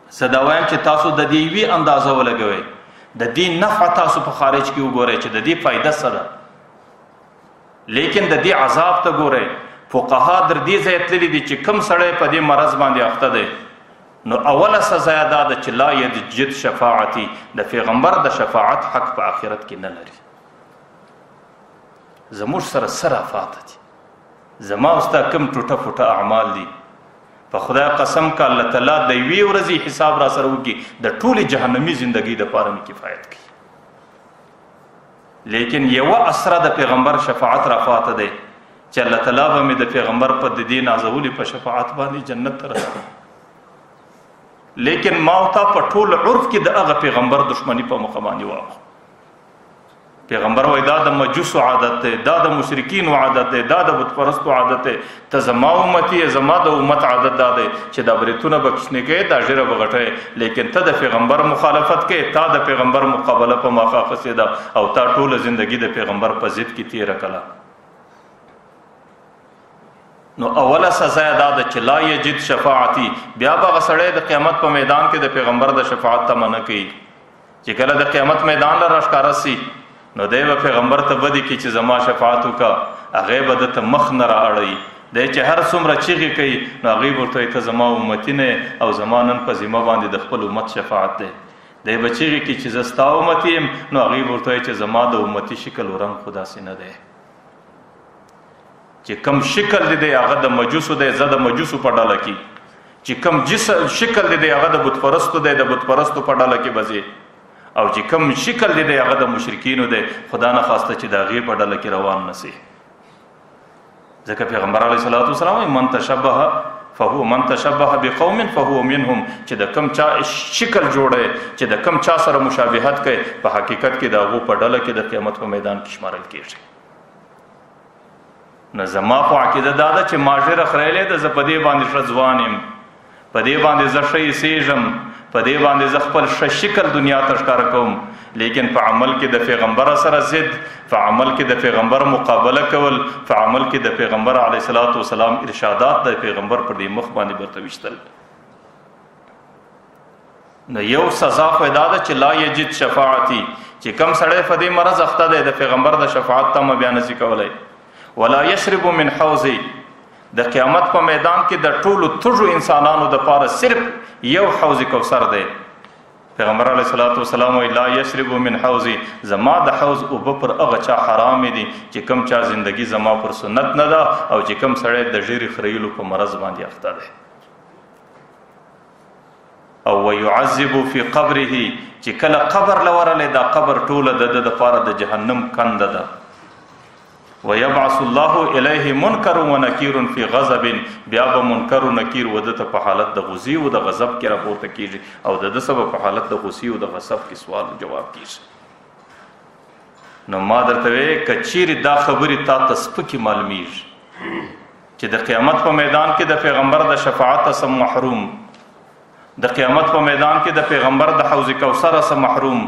زه دا وایم چې تاسو د دې یوې اندازه ولګوئ، د دې نفع تاسو په خارج کې وګورئ چې د دې فایده څه ده، لیکن د دې عذاب ته ګورئ. فقها در دې ځای تللي دي چې کوم سړی په دې مرض باندې اخته دی نو اوله سزا یې دا ده چې لا یجد شفاعتي، د پیغمبر د شفاعت حق په آخرت کې نه لري. زموږ سره څه راپاته دي؟ زما او ستا کوم ټوټه فوټه اعمال دي؟ په خدای قسم که الله تعالی د یوې ورځې حساب را سره وکړي د ټولې جهنمي زندګۍ دپاره مې کفایت کوي. لیکن یوه اسره د پیغمبر شفاعت راپاته دی چې الله تعالی به مې د پیغمبر په د دې نازولي په شفاعت باندې جنت ته رسوي. لیکن ما او تا په ټول عرف کې د هغه پیغمبر دشمني په مخه باندې واخلو. پیغمبر وای دا د مجوسو عادت دی، دا د مشرکینو عادت دی، دا د بت پرستو عادت دی. ته زما امتی یې، زما د امت عادت دا دی چې دا بریتونه به کوچني کوې، دا ژیره به غټوې، لیکن ته د پیغمبر مخالفت کوې، تا د پیغمبر مقابله په مخه اخیستې ده او تا ټوله زندگی د پیغمبر په ضد کې تېره کړه. نو اوله سزا یې دا ده چې لا یجد شفاعتي، بیا به هغه سړی د قیامت په میدان کې د پیغمبر د شفاعت تمه نه کوي. چې کله د قیامت میدان له راښکاره سي نو دی به پیغمبر ته بدي کړي چې زما شفاعت وکړه، هغې به ده ته مخ نه را اړوي. دی چې هر څومره چیغې کوي نو هغوی به ورته وایي ته زما امتي نه یې او زما نن په ذمه باندې د خپل امت شفاعت دی. دی به چیغې کړي چې زه ستا امتي یم، نو هغوی به ورته وایي چې زما د امتي شکل و رنګ خو داسې نه دی. چې کم شکل دی دی هغه د مجوسو دی، زه د مجوسو په ډله کې. چې کم شکل دی دی هغه د بت پرستو دی، د بت پرستو په ډله کې به ځې. او چې کم شکل دی دی هغه د مشرکینو دی، خدا نه خواسته چې د هغې په ډله کې روان نه سي. ځکه پیغمبر علیه الصلاة والسلام من تشبه بقوم فهو منهم، چې د کم چا شکل جوړی، چې د کم چا سره مشابهت کوي، په حقیقت کې د هغو په ډله کې د قیامت په میدان کې شمارل کېږي. نو زما خو عقیده دا ده چې ما ژیره خریلی ده، زه په دې باندې ښه ځوان یم، په دې باندې زه ښه ایسېږم، په دې باندې زه خپل ښه شکل دنیا ته ښکاره کوم، لیکن په عمل کې د پیغمبر سره ضد، په عمل کې د پیغمبر مقابله کول، په عمل کې د پیغمبر علیه الصلاة والسلام ارشادات د پیغمبر پر دې مخ باندې برته ویشتل. نو یو سزا خو دا ده چې لا یجد شفاعتي، چې کم سړی په دې مرض اخته دی د پیغمبر د شفاعت تمه بیا نشي کولی. ولا یشرب من حوضی، د قیامت په میدان کې د ټولو تږو انسانانو دپاره صرف یو حوض کوثر دی. پیغمبر علیه الصلاة والسلام وایي لا یشرب من حوضی، زما د حوض اوبه پر هغه چا حرامې دي چې کم چا زندگی زما پر سنت نه ده او چې کم سړی د ژیرې خریلو په مرض باندې اخته دی. او ویعذب فی قبره، چې کله قبر له ورغلی دا قبر ټوله د ده دپاره د جهنم کنده ده. ويبعث الله الیه منکر و نکیر فی غضب، بیا به منکر و نکیر وده ته په حالت د غصې او د غضب کې راپورته کیږي او د ده سبب په حالت د غصې او د غضب کې سوال او جواب کیږي. نو ما درته وی کچیر دا خبرې تا ته سپکې معلومیږي چې د قیامت په میدان کې د پیغمبر د شفاعت سم محروم، د قیامت په میدان کې د پیغمبر د حوض کوثر سم محروم،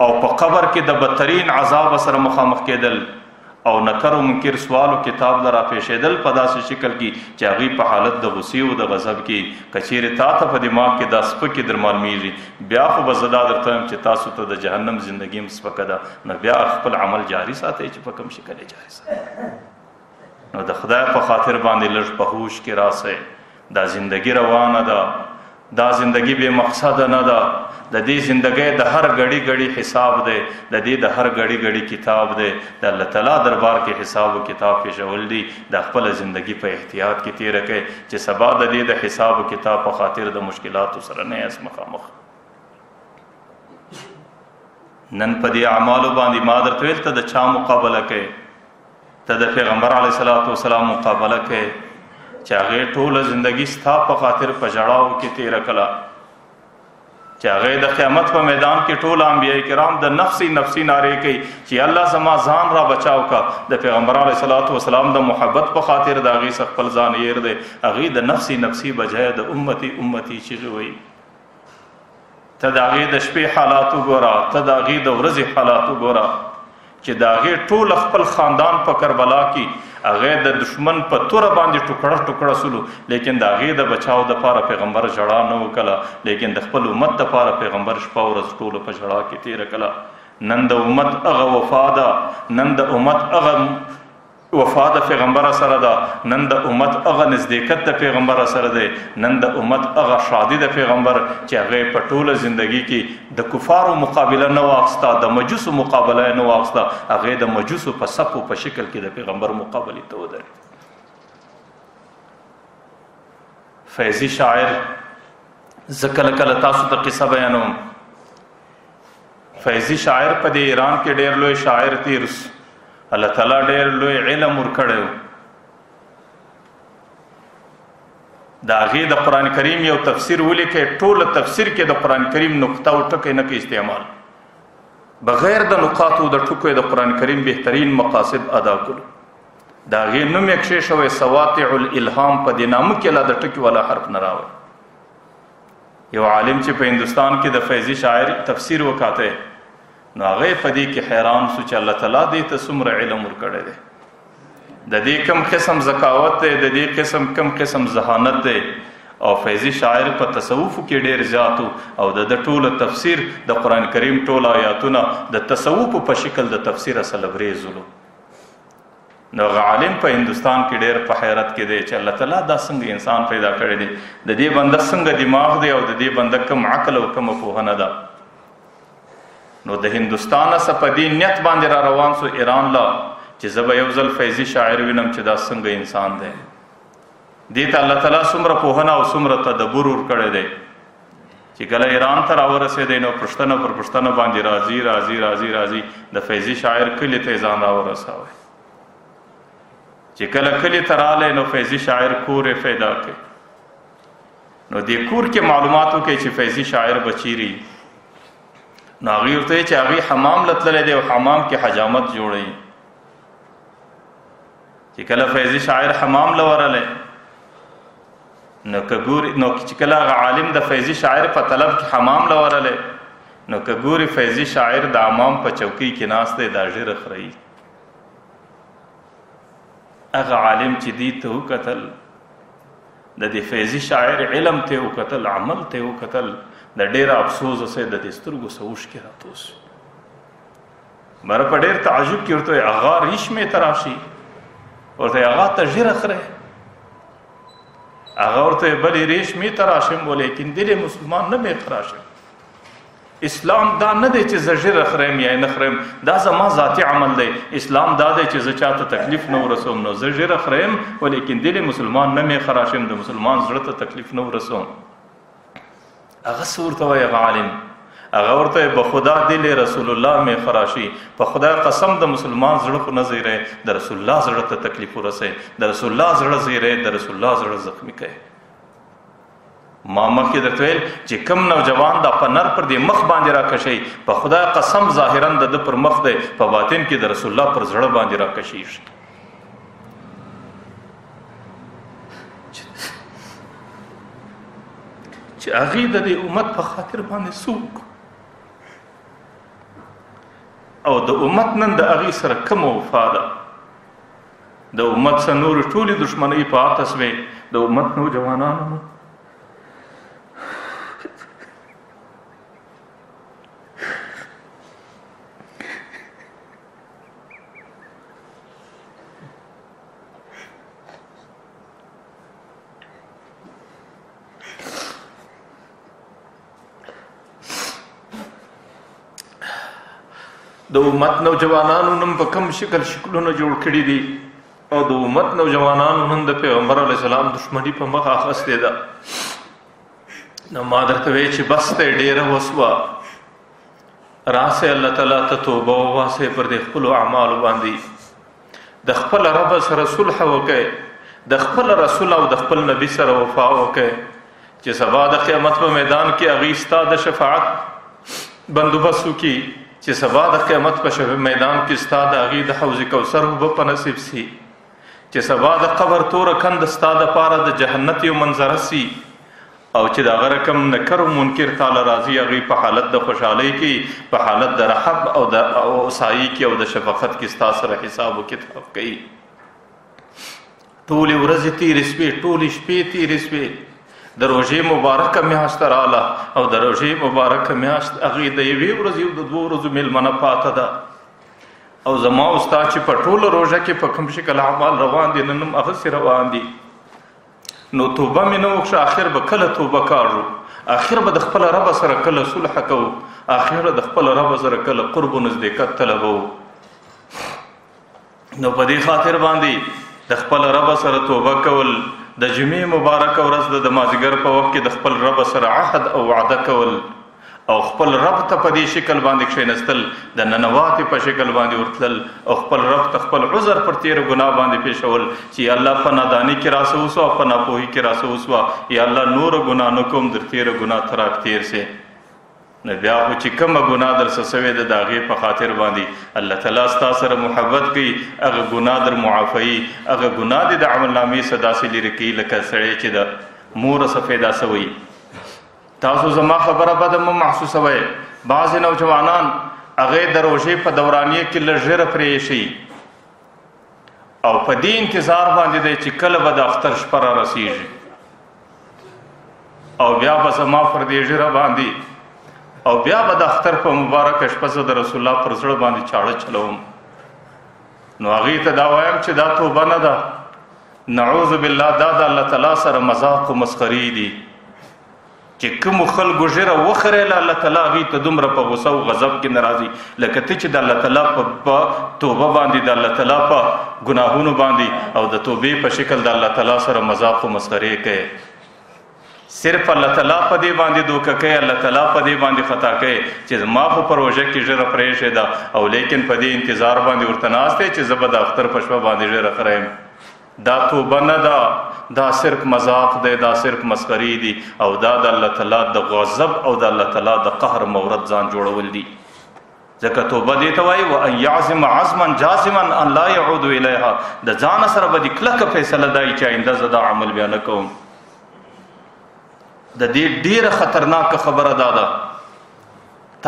او په قبر کې د بدترین عذاب سره مخامخ کېدل او نکر و منکر سوال و کتاب لرا پیشیدل په داسې شکل کې چې هغوی په حالت د غصې او د غضب کې کچیرې تا ته په دماغ کې دا سپکې در معلومیږي، بیا خو به زه دا درته وایم چې تاسو ته د جهنم زندګي هم سپکه ده. نو بیا خپل عمل جاري ساتئ چې په کوم شکل یې جاري ساتئ. نو د خدای په خاطر باندې لږ په هوش کې راسئ. دا زندگی روانه ده، دا زندگی بے مقصد نه ده، د دې زندګۍ د هر غړي غړي حساب دی، د دې د هر غړي غړي کتاب دی، د الله تعالی دربار کې حساب او کتاب پیښول دی. د خپل زندگی په احتیاط کې تیره کړئ چې سبا د دې د حساب او کتاب په خاطر د مشکلاتو سره نه یاست مخامخ. نن په دې اعمالو باندې ما درته ویل ته د چا مقابله کوې؟ ته د پیغمبر علیه الصلاة والسلام مقابله کوې چې هغې ټوله زندگی ستا په خاطر په ژړاو کې تیره کړه، چې هغې د قیامت په میدان کې ټول انبیاء کرام د نفسی نفسی نارې کوي چې الله زما ځان را بچاو کا. د پیغمبر علیه الصلاة والسلام د محبت په خاطر د هغې څخه خپل ځان یېر دی، هغې د نفسی نفسی بجای د امتی امتی چیغې وایي. ته د هغې د شپې حالات وګوره، ته د هغې د ورځې حالات وګوره چې د هغې ټول خپل خاندان په کربلا کې هغې د دشمن په توره باندې ټوکړه ټوکړه سولو، لیکن د هغې د بچاو دپاره پیغمبر ژړا نه وکړه، لیکن د خپل امت دپاره پیغمبر شپه ورځ ټولو په ژړا کې تېره کړه. نن د امت هغه وفا ده، نن د امت هغه وفا د پیغمبر سره ده، نن د امت هغه نزدېکت د پیغمبر سره دی، نن د امت هغه شادي د پیغمبر چې هغې په ټوله زندگی کې د کفارو مقابله نه واخسته، د مجوسو مقابله نه واخسته، هغې د مجوسو په صف او په شکل کې د پیغمبر مقابلې ته ودرېد. فیضي شاعر، زه کله کله تاسو ته قصه بیانوم. فیضي شاعر په دې ایران کې ډېر لوی شاعر تیر سو، الله تعالی ډېر لوی علم ورکړی و. د هغې د قرآن کریم یو تفسیر ولیکئ، ټوله تفسیر کې د قرآن کریم نقطه او ټکی نه کوي استعمال. بغیر د نقاطو د ټکو د قرآن کریم بهترین مقاصد ادا کړو. د هغې نوم یې کښې شوی سواطع الالهام، په دې نامه کې لا د ټکي والا حرف نه راوړی. یو عالم چې په هندوستان کې د فیضي شاعر تفسیر وکاته نو هغه په دې کې حیران سو چې الله تعالی دې ته څومره علم ورکړی دی، د دې کم قسم ذکاوت دی، د دې کم قسم ذهانت دی. او فیضي شاعر په تصوفو کې ډېر زیاتو او د ټوله تفسیر د قرآن کریم ټول آیاتونه د تصوف په شکل د تفسیر اصل بریزلو. نو عالم په هندوستان کې ډېر په حیرت کې دی چې الله تعالی دا څنګه انسان پیدا کړی دی، د دې بنده څنګه دماغ دی او د دې بنده کم عقل او کم پوهنه ده. نو د هندوستان څخه په دې نیت باندې را روان سو ایران لا چې زه به یو ځل فیضي شاعر وینم چې دا څنګه انسان دی. دې ته الله تعالی څومره پوهنه او څومره تدبر ورکړی دی چې کله ایران ته راورسېدی نو پوښتنه پر پوښتنه باندې راځي د فیضي شاعر کلي ته یې ځان راورسوی. چې کله کلي ته رالی نو فیضي شاعر کور یې پیدا کړ. نو دې کور کې معلومات وکړئ چې فیضي شاعر به چیرې نو هغوی ورته وایي چې هغوی حمام له تللی دی او حمام کې حجامت جوړوي. چې کله فیضي شاعر حمام له ورلی نو چې کله هغه عالم د فیضي شاعر په طلب کې حمام له ورلی نو که ګوري فیضي شاعر د حمام په چوکۍ کې ناست دی دا ژیره خوري. هغه عالم چې دې ته وکتل د دې فیضي شاعر علم ته وکتل، عمل ته وکتل، د ډېره افسوس اوسئ د دې سترګو څه اوښکې راتوس. مره په ډېر تعجب کې ورته وایي اغا ریشمې ته راشي، ورته وایي اغا ته ژیره خورئ. هغه ورته وایي بلې ریشمې ته راشم ولیکن دل مسلمان نه مې خراشم. اسلام دا نه دی چې زه ژیره خورم یا نه خورم، دا زما ذاتي عمل دی. اسلام دا دی چې زه چاته تکلیف نه ورسوم، نو زه ژیره خورم ولیکن دل مسلمان نه مې خراشم، د مسلمان زړه ته تکلیف نه ورسوم. هغه څه ورته وایي هغه عالم؟ هغه ورته وایي بخدا دل رسول الله مې خراشي، په خدای قسم د مسلمان زړه خو نه زیری، د رسول الله زړه ته تکلیف ورسوي، د رسول الله زړه زیری، د رسول الله زړه زخمي کوي. ما مخکې درته ویل چې کم نوجوان دا په نر پر دې مخ باندې راکشي، په خدای قسم ظاهرا د ده پر مخ دی، په باطن کې د رسول الله پر زړه باندې راکشیږي. چې هغې د دې امت په خاطر باندې څوک او د امت نن د هغې سره کومه وفا ده. د امت سره نورې ټولې دښمنۍ په عطس وې، د امت نوجوانانو د امت نوجوانانو نن په کم شکلونه جوړ کړي دي او د امت نوجوانانو نن د پیغمبر علیه السلام دښمني په مخ اخیستې ده. نو ما درته وایي چې بس دی ډېره وسوه، راسئ الله تعالی ته توبه وباسئ پر دې خپلو اعمالو باندې، د خپل رب سره صلح وکئ، د خپل رسول او د خپل نبي سره وفا وکئ چې سبا د قیامت په میدان کې هغوی ستا د شفاعت بندوبست وکړي، چې سبا د قیامت په میدان کې ستا د هغې د حوض کوثر اوبه په نصیب سي، چې سبا د قبر توره کنده ستا دپاره د جهنت یو منظره سي، او چې د هغه رقم نکر و منکر تاله راځي هغوی په حالت د خوشحالۍ کې، په حالت د رحب او د سایې کې او د شفقت کې ستا سره حساب و کتاب کوي. ټولې ورځې تېرې سوې، ټولې شپې تېرې سوې، د روژې مبارکه میاشت راله او د روژې مبارکه میاشت هغې د یوې ورځې او د دوو ورځو میلمنه پاته ده. او زما او ستا چې په ټوله روژه کې په کوم شکل اعمال روان دي نن هم هغسې روان دي، نو توبه مې نه وکړه. آخر به کله توبه کاږو، آخر به د خپل رب سره کله صلح کوو، آخر به د خپل رب سره کله قرب و نزدېکت طلبوو. نو په دې خاطر باندې د خپل رب سره توبه کول، د جمعې مبارکه ورځ د مازدیګر په وخت کې د خپل رب سره عهد او وعده کول او خپل رب ته په دې شکل باندې کښېنستل، د ننواتې په شکل باندې ورتلل او خپل رب ته خپل عذر پر تېره ګناه باندې پیښول چې یا الله په ناداني کې راسه وسوه، په ناپوهي کې راسه وسوه، یا الله نوره ګناه نه کوم در تېره ګناه ته راک تېر سې. نو بیا خو چې کومه ګناه در څه سوې ده د هغې په خاطر باندې الله تعالی ستا سره محبت کوي، هغه ګناه در معافوي، هغه ګناه دې د عملنامې څه داسې لرې کوي لکه سړی چې د موره څه پیدا سوی. تاسو زما خبره بده مه محسوسوئ. بعضې نوجوانان هغې د روژې په دورانیه کې لږ ژره پرې شي او په دې انتظار باندې دی چې کله به د اختر شپه را رسیږي او بیا به زما پر دې ژره باندې او بیا به د اختر په مبارکه شپه زه د رسول الله پر زړه باندې چاړه چلوم. نو هغې ته دا وایم چې دا توبه نه ده، نعوذ بالله، دا د الله تعالی سره مذاق و مسخرې دي چې کومو خلکو ژیره وخریله الله تعالی هغې ته دومره په غصه او غضب کې نه راځي لکه ته چې د الله تعالی په توبه باندې د الله تعالی په ګناهونو باندې او د توبې په شکل د الله تعالی سره مذاق و مسخرې کوي. صرف الله تعالی په دې باندې دوکه کوي، الله تعالی په دې باندې خطا کوي چې ما خو په روژه کې ژیره پرېښې ده او لیکن په دې انتظار باندې ورته ناست دی چې زه به د اختر په شپه باندې ژیره خریم. دا توبه نه ده، دا صرف مذاق دی، دا صرف مسخرې دي او دا د الله تعالی د غضب او د الله تعالی د قهر مورد ځان جوړول دي. ځکه توبه دې ته وایي وان یعزم عزما جازما ان لا یعود الیها، د ځانه سره به دې کلکه فیصله دی چې آینده زه دا عمل بیا نه کوم. د دې ډیره خطرناکه خبره دا ده،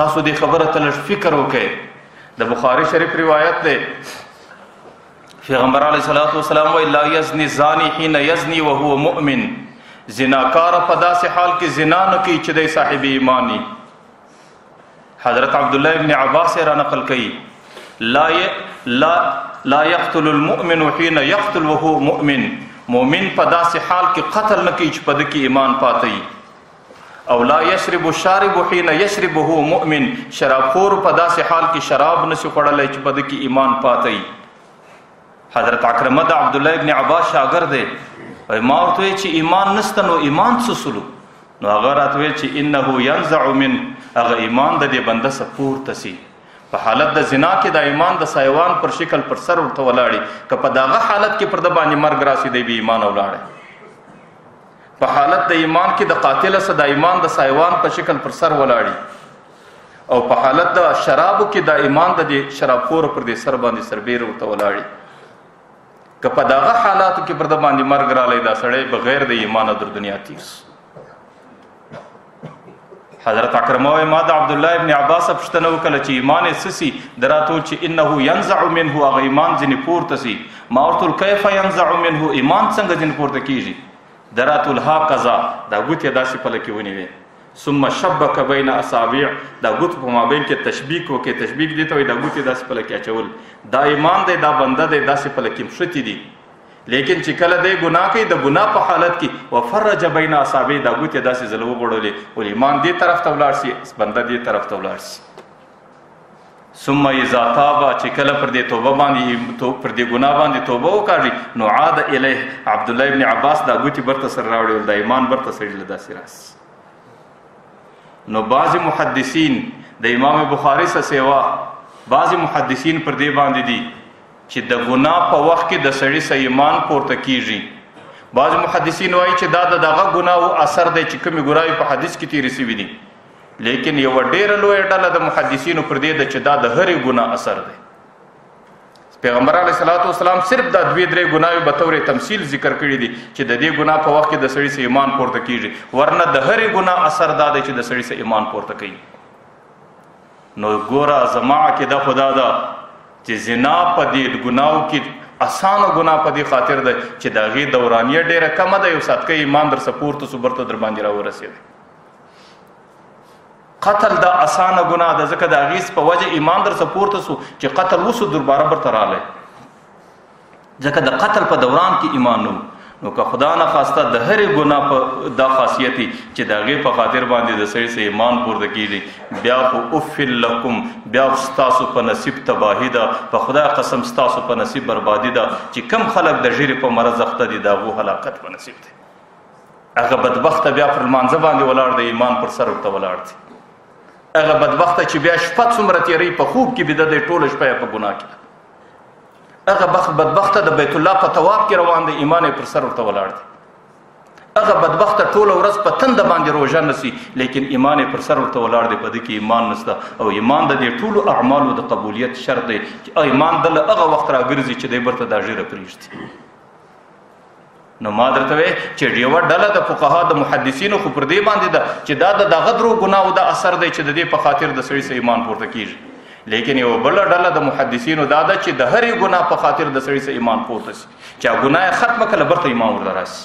تاسو دې خبره ته لږ فکر وکړئ. د بخاري شریف روایت دی، پیغمبر علیه الصلاۃ والسلام وایي لا یزنی زانی حین یزنی وهو مؤمن، زناکار په داسې حال کې زنا نه کوي چې دی صاحب ایمان وي. حضرت عبدالله ابن عباس را نقل کوي لا یقتل المؤمن حین یقتل وهو مؤمن، مؤمن په داسې حال کې قتل نه کوي چې په ده کې ایمان پاته او لا یشرب الشارب حین یشرب وهو مؤمن، شرابخور په داسې حال کې شراب نشي خوړلی چې په ده کې ایمان پاته. حضرت عکرمه د عبدالله ابن عباس شاګرد دی، ما ورته ویل چې ایمان نسته نو ایمان څه سلو؟ نو هغه راته ویل چې انه ینزع من، هغه ایمان د دې بنده څه پورته سي. په حالت د زنا کې د ایمان د سایوان پر شکل پر سر ورته ولاړي، که په دغه حالت کې پر د باندې مرګ راسي دی بې ایمان ولاړی. په حالت د ایمان کې د قاتله څه د ایمان د سایوان په شکل پر سر ولاړي او په حالت د شرابو کې د ایمان د دې شرابخور پر دې سر باندې سربیر ورته ولاړي. که په دغه حالاتو کې پر د باندې مرګ رالی دا سړی بغیر د ایمانه در دنیا تیر سو. حضرت عکرمه وایي ما د عبدالله ابن عباس پوښتنه وکړه چې ایمان یې څه سي؟ ده راته وویل چې انه ینزع منه، هغه ایمان ځینې پورته سي. ما ورته ویل کیف ینزع منه، ایمان څنګه ځینې پورته کیږي؟ ده راته ویل هکذا، دا ګوتې داسې پله کې ونیوې ثم شبک بین اصابع، دا ګوتو په مابین کې تشبیک وکړې. تشبیک دې ته وایي دا ګوتې داسې پله کې اچول. دا ایمان دی، دا بنده دی، داسې پله کې مښتې دي. لیکن چې کله دی ګناه کوي د ګناه په حالت کې وفرج بین اصابع، دا ګوتې داسې زله وغوړولې ول ایمان دې طرف ته ولاړ سي، بنده دې طرف ته ولاړ سي. ثم اذا تاب، چې کله پر دې توبه باندې پر دې ګناه باندې توبه وکړي نو عاد الیه. عبدالله ابن عباس دا ګوتې برته سره راوړې ول، دا ایمان برته سړي له داسې راسي. نو بعضې محدثین د امام بخاري څخه سیوا بعضې محدثین پر دې باندې دي چې د ګناه په وخت کې د سړي څه ایمان پورته کیږي. بعضې محدثین وایي چې دا د دغه ګناهو اثر دی چې کومې ګناوې په حدیث کې تېرې سوي دي، لیکن یوه ډېره لویه ډله د محدثینو پر دې ده چې دا د هرې ګناه اثر دی. پیغمبر علیه الصلاۃ والسلام صرف دا دوې درې ګناوې به طور تمثیل ذکر کړي دي چې د دې ګناه په وخت کې د سړي څه ایمان پورته کیږي، ورنه د هرې ګناه اثر دا دی چې د سړي څه ایمان پورته کوي. نو ګوره زما عقیده خدا ده چې زنا په دې ګناو کې اسانه ګناه په دې خاطر ده چې د هغې دورانیه ډېره کمه ده، یو ساتکه ایمان در څه پورته سو برته در باندې راورسېده. قتل دا اسانه ګناه ده، ځکه د هغې په وجه ایمان در څه پورته سو چې قتل وسو دوباره برته رالی، ځکه د قتل په دوران کې ایمان نو. نو که خدا نخواسته د هرې ګناه په دا خاصیت چې د هغې په خاطر باندې د سړي څه ایمان پورته کېږي، بیا خو افل لکم، بیا ستاسو په نصیب تباهي ده، په خدای قسم ستاسو په نصیب بربادي ده چې کم خلک د ژیرې په مرض اخته دي د هغو هلاکت په نصیب دی. هغه بدبخته بیا پر لمانځه باندې ولاړ دی، ایمان پر سر ورته ولاړ دی. هغه بدبخته چې بیا شپه څومره تېروي په خوب کې بیده دی، ټوله شپه یې په ګناه کې. هغه بدبخته د بیت الله په طواف کې روان دی، ایمان یې پر سر ورته ولاړ دی. هغه بدبخته ټوله ورځ په تنده باندې روژه نسی لیکن ایمان یې پر سر ورته ولاړ دی، په ده کې ایمان نشته. او ایمان د دې ټولو اعمالو د قبولیت شرط دی چې ایمان دله هغه وخت راګرځي چې دی برته دا ژیره پرېږدي. نو ما درته وی چې یوه ډله د فقها د محدثینو خو پر دې باندې ده چې دا د دغه درو ګناهو د اثر دی چې د دې په خاطر د سړي سه ایمان پورته کېږي. لیکن یو بله ډله د محدثینو دا ده چې د هرې ګناه په خاطر د سړي سه ایمان پورته سي، چې ګناه یې ختمه کله برته ایمان ورته راسي.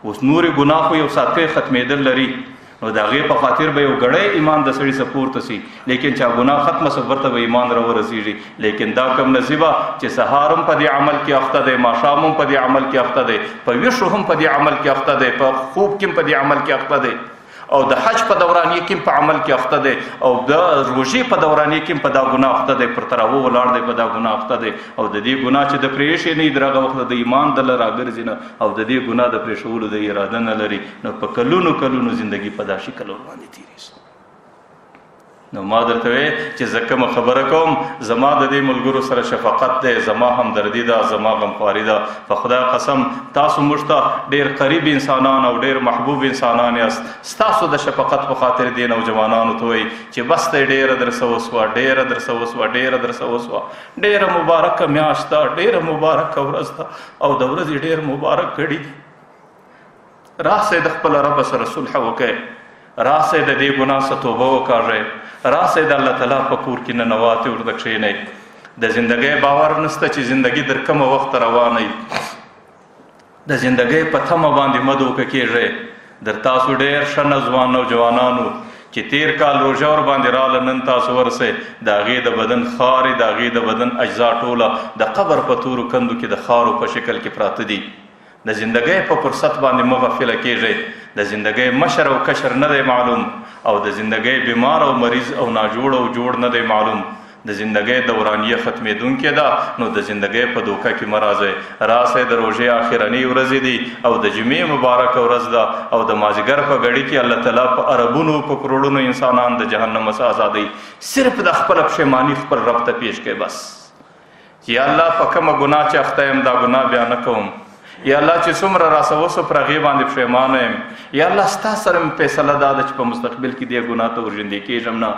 اوس نورې ګناه خو یو ساتکۍ ختمېدل لري، نو د هغې په خاطر به یو ګړی ایمان د سړي څه پورته سي، لیکن چې ګناه ختمه سه ورته به ایمان راورسېږي. لیکن دا کم نصیبه چې سهار هم په دې عمل کې اخته دی، ماښام هم په دې عمل کې اخته دی، په ویښو هم په دې عمل کې اخته دی، په خوب کې هم په دې عمل کې اخته دی، او د حج په دورانیه کې په عمل کې اخته دی، او د روژې په دورانیه کې په دا ګناه اخته دی، پر تراوه ولاړ دی په دا ګناه اخته دی. او د دې ګناه چې د پرېښې نه وي د هغه وخت د ایمان دله راګرځي نه، او د دې ګناه د پرېښولو د اراده نه لري، نو په کلونو کلونو زندګي په دا شکل ورباندې تېرېږي. نو ما درته وی چې زه کومه خبره کوم زما د دې ملګرو سره شفقت دی، زما همدردي ده، زما غمخواري ده. په خدای قسم تاسو موږ ته ډېر قریب انسانان او ډېر محبوب انسانان یاست. ستاسو د شفقت په خاطر دې نوجوانانو ته وایي چې بس دی ډېره درسه وسوه، ډېره درسه وسوه، ډېره درسه وسوه، ډېره مبارکه میاشت ده، ډېره مبارکه ورځ ده، او د ورځې ډېر مبارک ګړي دي. راسئ د خپل رب سره صلح وکئ، راسئ د دې ګناه څخه توبه وکاږئ، راسئ د الله تعالی په کور کې ننواتې ورته کښېنئ. د زندګۍ باور نشته چې زندګي در کومه وخت روانه وي، د زندګۍ په تمه باندې مه دوکه کېږئ. در تاسو ډېر ښه ځوان نوجوانانو چې تیر کال روژه ور باندې راله، نن تاسو ورسئ د هغې د بدن خارې، د هغې د بدن اجزا ټوله د قبر په تورو کندو کې د خارو په شکل کې پراته دي. د زندګۍ په فرصت باندې مه غفله کېږئ. د زندګۍ مشر او کشر نه دی معلوم، او د زندګۍ بیمار او مریض او ناجوړ او جوړ نه دی معلوم. د زندګۍ دورانیه ختمېدونکې ده، نو د زندګۍ په دوکه کې مه راځئ. راسئ د روژې آخرنۍ ورځې دي، او د جمعې مبارکه ورځ ده، او د مازدیګر په ګړي کې الله تعالی په اربونو په کروړونو انسانان د جهنم څخه آزادوي. صرف د خپله پښیماني خپل رب ته پیش کړئ بس، چې یا الله په کومه ګناه چې اخته یم دا ګناه بیا نه کوم، یا الله چې څومره راسه وسو پر هغې باندې پښیمانه یم، یا الله ستا سره مې فیصله دا ده چې په مستقبل کې دې ګناه ته ورژوندې کېږم نه.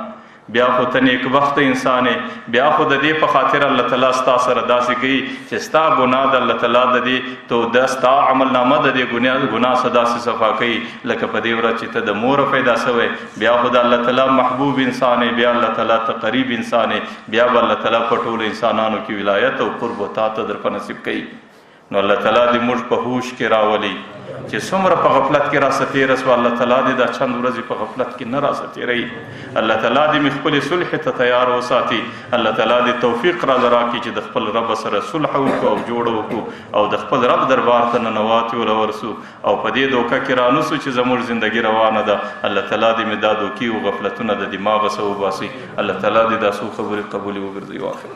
بیا خو ته نیکبخته انسان یې، بیا خو د دې په خاطر الله تعالی ستا سره داسې کوي چې ستا ګناه د الله تعالی د دې تو د ستا عملنامه د دې ګناه څخه داسې صفا کوي لکه په دې ورځ چې ته د موره پیدا سوی. بیا خو د الله تعالی محبوب انسان یې، بیا الله تعالی ته قریب انسان یې، بیا به الله تعالی په ټولو انسانانو کې ولایت او قرب و تا ته در په نصیب کوي. نو الله تعالی دې موږ په هوش کې راولي چې څومره په غفلت کې راسه تېره سوه، الله تعالی دې دا چند ورځې په غفلت کې نه راسه تېروي. الله تعالی دې مې خپلې صلح ته تیار وساتي. الله تعالی دې توفیق راله راکړي چې د خپل رب سره صلح وکړو او جوړ وکړو، او د خپل رب دربار ته ننواتې ورورسو، او په دې دوکه کې رانوسو چې زموږ زندګي روانه ده. الله تعالی دې مې دا دوکې او غفلتونه د دماغه څخه وباسي. الله تعالی دې دا څو خبرې قبولې وګرځوي. واخر